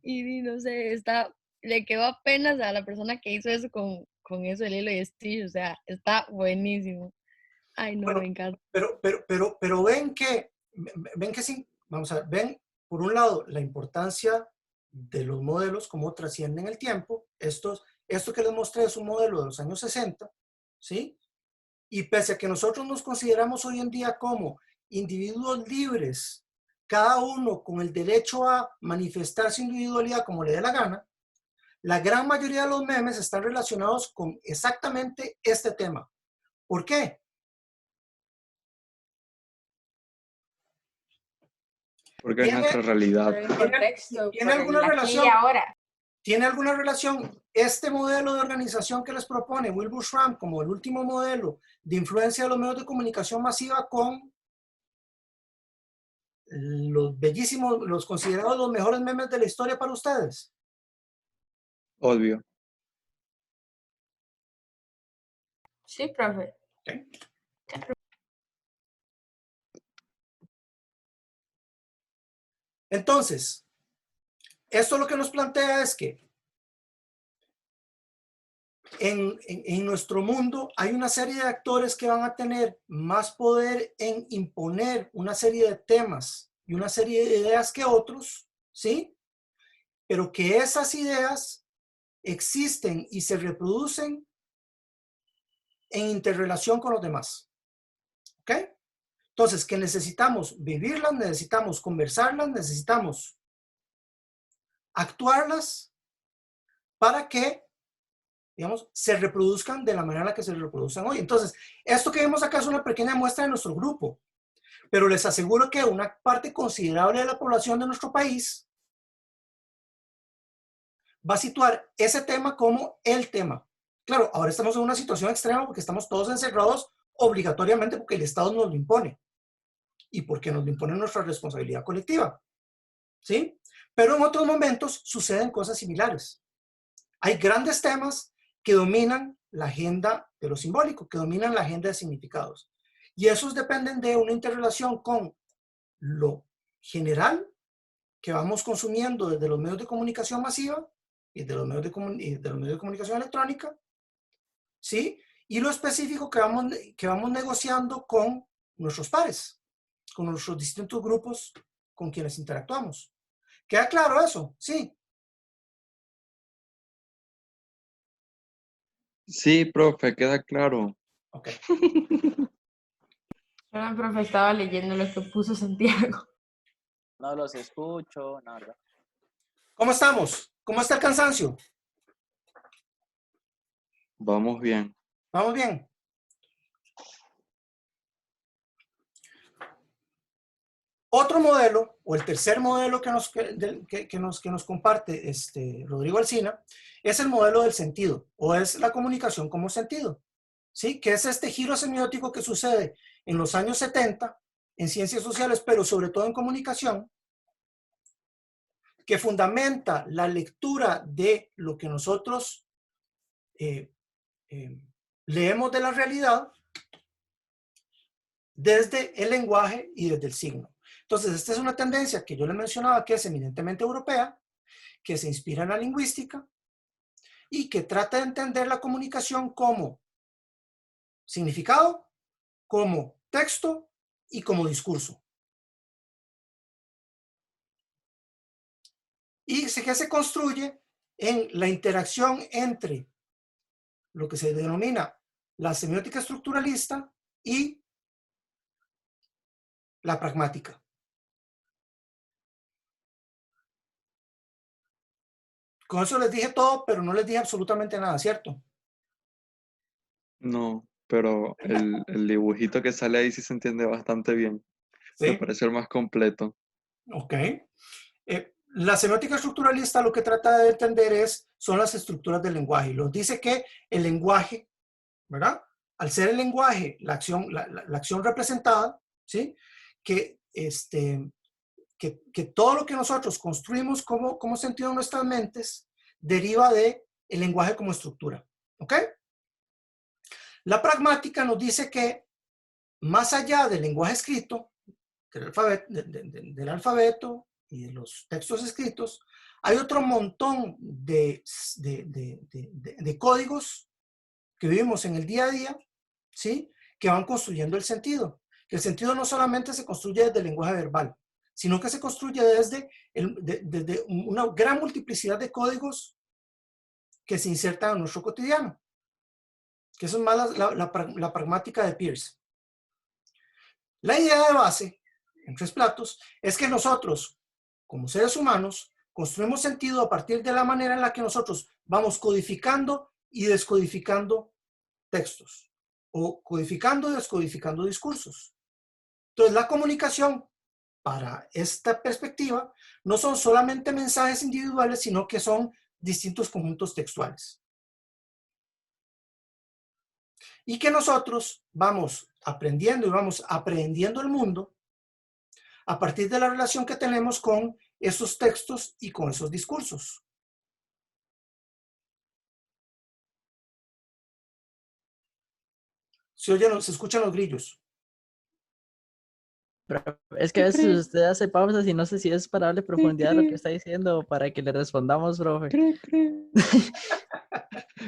Y no sé, le quedó apenas a la persona que hizo eso con eso, el hilo y Stitch, o sea, está buenísimo. Ay, no, Bueno, me encanta. pero ven que sí, vamos a ver, ven por un lado la importancia de los modelos, cómo trascienden el tiempo. Esto que les mostré es un modelo de los años 60, ¿sí? Y pese a que nosotros nos consideramos hoy en día como individuos libres, cada uno con el derecho a manifestar su individualidad como le dé la gana, la gran mayoría de los memes están relacionados con exactamente este tema. ¿Por qué? Porque es nuestra realidad. ¿Tiene alguna relación? ¿Tiene alguna relación este modelo de organización que les propone Wilbur Schramm como el último modelo de influencia de los medios de comunicación masiva con los bellísimos, los considerados los mejores memes de la historia para ustedes? Obvio. Sí, profe. Okay. Entonces, esto lo que nos plantea es que en nuestro mundo hay una serie de actores que van a tener más poder en imponer una serie de temas y una serie de ideas que otros, ¿sí? Pero que esas ideas existen y se reproducen en interrelación con los demás. ¿Ok? Entonces, que necesitamos vivirlas, necesitamos conversarlas, necesitamos actuarlas para que, digamos, se reproduzcan de la manera en la que se reproducen hoy. Entonces, esto que vemos acá es una pequeña muestra de nuestro grupo, pero les aseguro que una parte considerable de la población de nuestro país va a situar ese tema como el tema. Claro, ahora estamos en una situación extrema porque estamos todos encerrados obligatoriamente porque el Estado nos lo impone y porque nos lo impone nuestra responsabilidad colectiva, ¿sí? Pero en otros momentos suceden cosas similares. Hay grandes temas que dominan la agenda de lo simbólico, que dominan la agenda de significados. Y esos dependen de una interrelación con lo general que vamos consumiendo desde los medios de comunicación masiva y de los medios de comunicación electrónica, ¿sí? Y lo específico que vamos negociando con nuestros pares, con nuestros distintos grupos con quienes interactuamos. ¿Queda claro eso? Sí. Sí, profe, queda claro. Ok. El profe estaba leyendo lo que puso Santiago. No los escucho, nada. ¿Cómo estamos? ¿Cómo está el cansancio? Vamos bien. ¿Vamos bien? Otro modelo, o el tercer modelo que nos comparte Rodrigo Alsina, es el modelo del sentido, o es la comunicación como sentido, ¿sí? Que es este giro semiótico que sucede en los años 70 en ciencias sociales, pero sobre todo en comunicación, que fundamenta la lectura de lo que nosotros leemos de la realidad desde el lenguaje y desde el signo. Entonces, esta es una tendencia que yo le mencionaba que es eminentemente europea, que se inspira en la lingüística y que trata de entender la comunicación como significado, como texto y como discurso. Y que se construye en la interacción entre lo que se denomina la semiótica estructuralista y la pragmática. Con eso les dije todo, pero no les dije absolutamente nada, ¿cierto? No, pero el dibujito que sale ahí sí se entiende bastante bien. ¿Sí? Me parece el más completo. Ok. La semiótica estructuralista lo que trata de entender son las estructuras del lenguaje. Y nos dice que el lenguaje, ¿verdad? Al ser el lenguaje la acción representada, ¿sí? Que que todo lo que nosotros construimos como sentido en nuestras mentes deriva del lenguaje como estructura. ¿Ok? La pragmática nos dice que más allá del lenguaje escrito, del alfabeto y de los textos escritos, hay otro montón de códigos que vivimos en el día a día, ¿sí? Que van construyendo el sentido. Que el sentido no solamente se construye desde el lenguaje verbal, sino que se construye desde una gran multiplicidad de códigos que se insertan en nuestro cotidiano. Que eso es más la pragmática de Peirce. La idea de base, en tres platos, es que nosotros, como seres humanos, construimos sentido a partir de la manera en la que nosotros vamos codificando y descodificando textos, o codificando y descodificando discursos. Entonces, la comunicación, para esta perspectiva, no son solamente mensajes individuales, sino que son distintos conjuntos textuales. Y que nosotros vamos aprendiendo y vamos aprendiendo el mundo a partir de la relación que tenemos con esos textos y con esos discursos. Se escuchan los grillos. Pero es que a veces usted hace pausas y no sé si es para darle profundidad a lo que está diciendo o para que le respondamos, profe.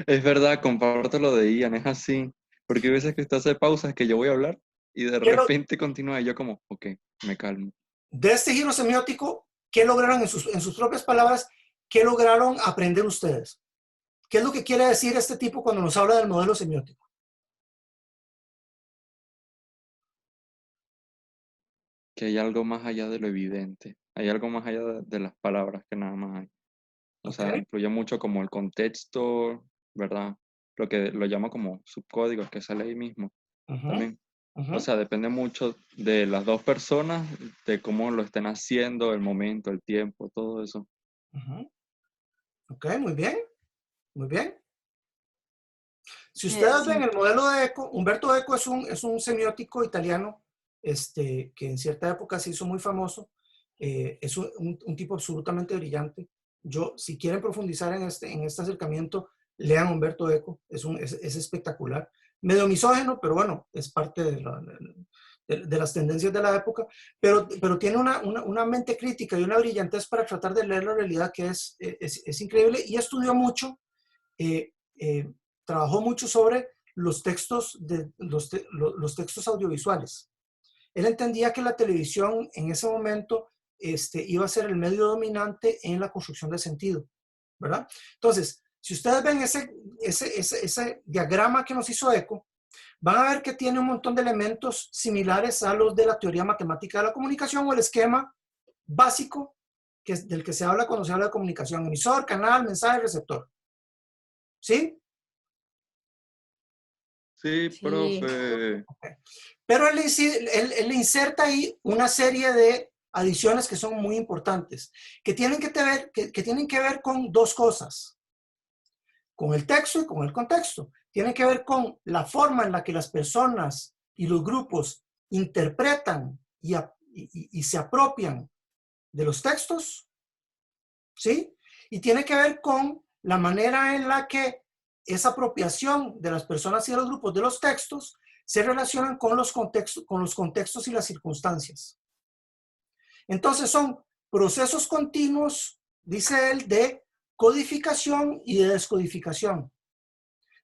Es verdad, comparto lo de Ian, es así. Porque hay veces que usted hace pausas que yo voy a hablar y de repente continúa y yo como, ok, me calmo. De este giro semiótico, ¿qué lograron en sus propias palabras? ¿Qué lograron aprender ustedes? ¿Qué es lo que quiere decir este tipo cuando nos habla del modelo semiótico? Que hay algo más allá de lo evidente. Hay algo más allá de las palabras que nada más hay. O sea, influye mucho como el contexto, ¿verdad? Lo que lo llamo como subcódigos que sale ahí mismo. También. O sea, depende mucho de las dos personas, de cómo lo estén haciendo, el momento, el tiempo, todo eso. Ok, muy bien. Muy bien. Si ustedes ven el modelo de Eco, Umberto Eco es un semiótico italiano que en cierta época se hizo muy famoso. Es un tipo absolutamente brillante. Si quieren profundizar en este acercamiento, lean Umberto Eco. Es espectacular. Medio misógino, pero bueno, es parte de las tendencias de la época. Pero tiene una mente crítica y una brillantez para tratar de leer la realidad que es increíble. Y estudió mucho. Trabajó mucho sobre los textos, los textos audiovisuales. Él entendía que la televisión en ese momento iba a ser el medio dominante en la construcción de sentido, ¿verdad? Entonces, si ustedes ven ese diagrama que nos hizo Eco, van a ver que tiene un montón de elementos similares a los de la teoría matemática de la comunicación o el esquema básico del que se habla cuando se habla de comunicación: emisor, canal, mensaje, receptor. ¿Sí? Sí, profe. Okay. Pero él le inserta ahí una serie de adiciones que son muy importantes, que tienen que ver con dos cosas: con el texto y con el contexto. Tienen que ver con la forma en la que las personas y los grupos interpretan y se apropian de los textos, ¿sí? Y tiene que ver con la manera en la que esa apropiación de las personas y de los grupos de los textos se relacionan con los contextos y las circunstancias. Entonces son procesos continuos, dice él, de codificación y de descodificación,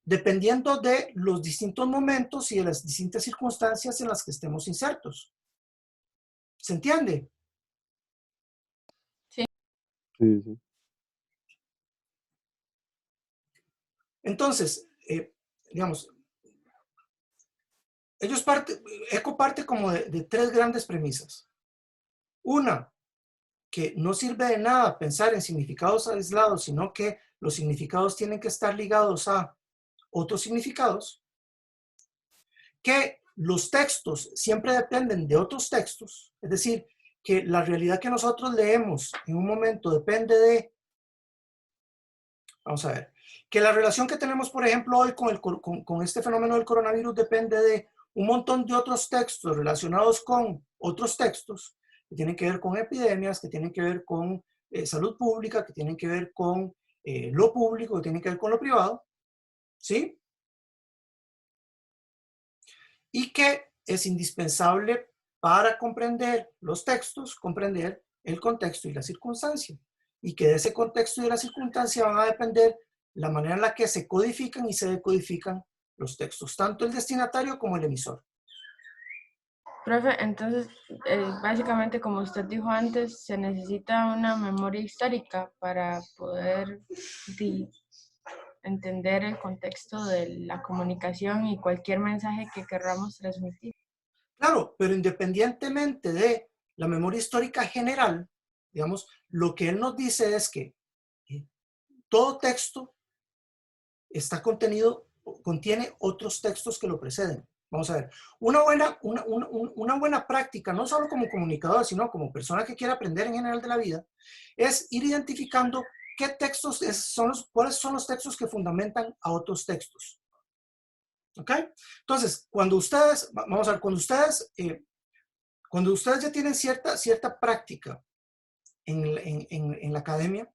dependiendo de los distintos momentos y de las distintas circunstancias en las que estemos insertos. ¿Se entiende? Sí. Sí, sí. Entonces, digamos, Eco parte como de tres grandes premisas. Una, que no sirve de nada pensar en significados aislados, sino que los significados tienen que estar ligados a otros significados. Que los textos siempre dependen de otros textos, es decir, que la realidad que nosotros leemos en un momento depende de, vamos a ver, que la relación que tenemos, por ejemplo, hoy con este fenómeno del coronavirus depende de un montón de otros textos relacionados con otros textos que tienen que ver con epidemias, que tienen que ver con salud pública, que tienen que ver con lo público, que tienen que ver con lo privado, ¿sí? Y que es indispensable para comprender los textos, comprender el contexto y la circunstancia. Y que de ese contexto y de la circunstancia van a depender la manera en la que se codifican y se decodifican los textos, tanto el destinatario como el emisor. Profe, entonces, básicamente, como usted dijo antes, se necesita una memoria histórica para poder entender el contexto de la comunicación y cualquier mensaje que queramos transmitir. Claro, pero independientemente de la memoria histórica general, digamos, lo que él nos dice es que todo texto contiene otros textos que lo preceden. Vamos a ver, una buena práctica, no solo como comunicador, sino como persona que quiere aprender en general de la vida, es ir identificando qué textos cuáles son los textos que fundamentan a otros textos. ¿Ok? Entonces, cuando ustedes ya tienen cierta práctica en la academia,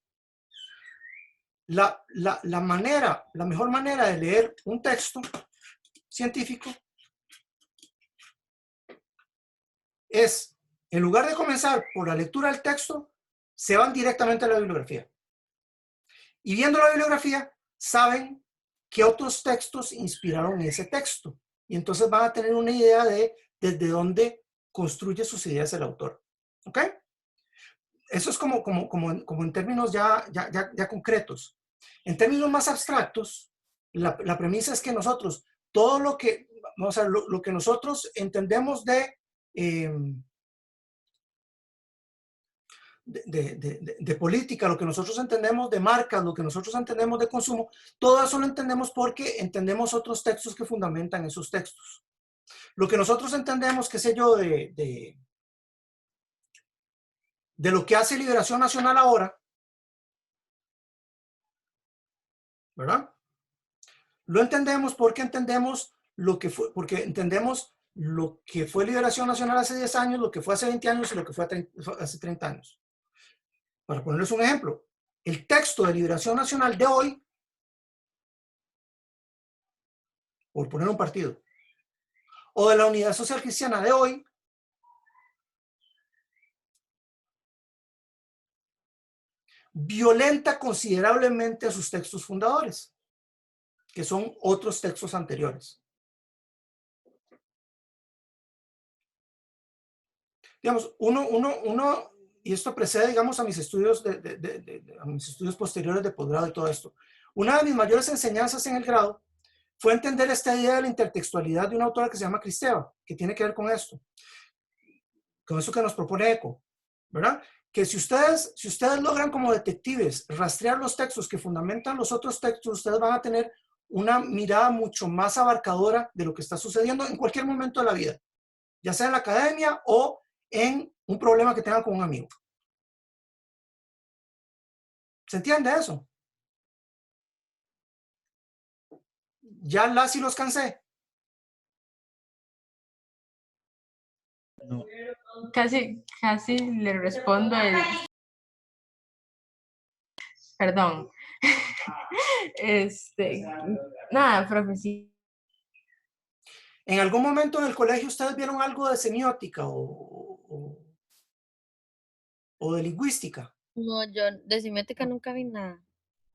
la mejor manera de leer un texto científico es, en lugar de comenzar por la lectura del texto, se van directamente a la bibliografía. Y viendo la bibliografía, saben qué otros textos inspiraron ese texto. Y entonces van a tener una idea de desde dónde construye sus ideas el autor. ¿Ok? Eso es como en términos ya concretos. En términos más abstractos, la premisa es que nosotros, todo lo que nosotros entendemos de política, lo que nosotros entendemos de marcas, lo que nosotros entendemos de consumo, todo eso lo entendemos porque entendemos otros textos que fundamentan esos textos. Lo que nosotros entendemos, qué sé yo, de lo que hace Liberación Nacional ahora, ¿verdad? Lo entendemos porque entendemos lo que fue Liberación Nacional hace 10 años, lo que fue hace 20 años y lo que fue hace 30 años. Para ponerles un ejemplo, el texto de Liberación Nacional de hoy, por poner un partido, o de la Unidad Social Cristiana de hoy, violenta considerablemente a sus textos fundadores, que son otros textos anteriores. Digamos, y esto precede, digamos, a mis estudios posteriores de posgrado y todo esto. Una de mis mayores enseñanzas en el grado fue entender esta idea de la intertextualidad de una autora que se llama Kristeva, que tiene que ver con esto que nos propone Eco, ¿verdad? Que si ustedes logran como detectives rastrear los textos que fundamentan los otros textos, ustedes van a tener una mirada mucho más abarcadora de lo que está sucediendo en cualquier momento de la vida, ya sea en la academia o en un problema que tengan con un amigo. ¿Se entiende eso? ¿Ya las y los cansé? No. Casi le respondo perdón. Nada, profe, sí. ¿En algún momento en el colegio ustedes vieron algo de semiótica o de lingüística? No, yo de semiótica nunca vi nada.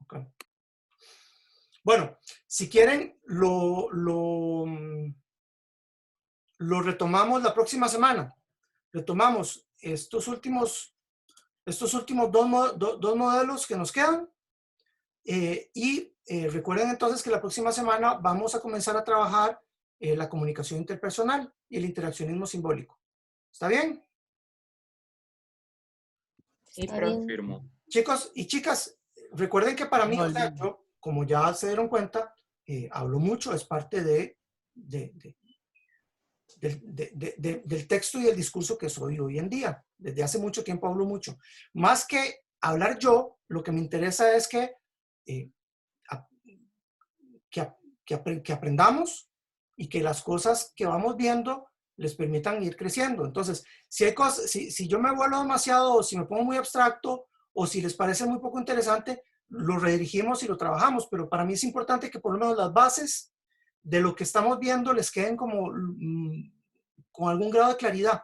Okay. Bueno, si quieren, lo retomamos la próxima semana. Retomamos estos últimos dos modelos que nos quedan. Recuerden entonces que la próxima semana vamos a comenzar a trabajar la comunicación interpersonal y el interaccionismo simbólico. ¿Está bien? Sí, pero chicos y chicas, recuerden que para mí, o sea, yo, como ya se dieron cuenta, hablo mucho, es parte del texto y del discurso que soy hoy en día. Desde hace mucho tiempo hablo mucho. Más que hablar yo, lo que me interesa es que aprendamos y que las cosas que vamos viendo les permitan ir creciendo. Entonces, si hay cosas, si yo me vuelvo demasiado, o si me pongo muy abstracto, o si les parece muy poco interesante, lo redirigimos y lo trabajamos, pero para mí es importante que por lo menos las bases de lo que estamos viendo les queden como con algún grado de claridad.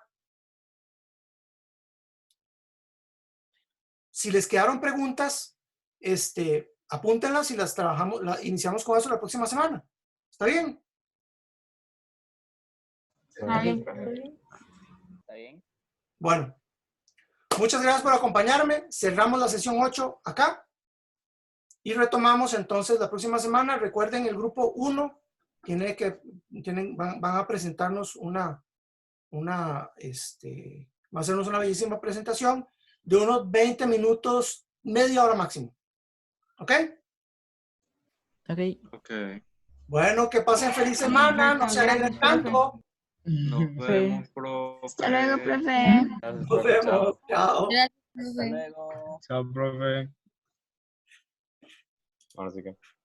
Si les quedaron preguntas, apúntenlas y las trabajamos, iniciamos con eso la próxima semana. ¿Está bien? Está bien. Está bien. Bueno, muchas gracias por acompañarme. Cerramos la sesión 8 acá y retomamos entonces la próxima semana. Recuerden, el grupo 1 van a presentarnos va a hacernos una bellísima presentación de unos 20 minutos, media hora máximo. ¿Ok? Ok. Bueno, que pasen feliz semana, no se alegren tanto. Nos vemos, profe. Hasta luego, profe. Nos vemos. Chao. Gracias, Hasta profe. luego. Chao, profe. Ahora sí que.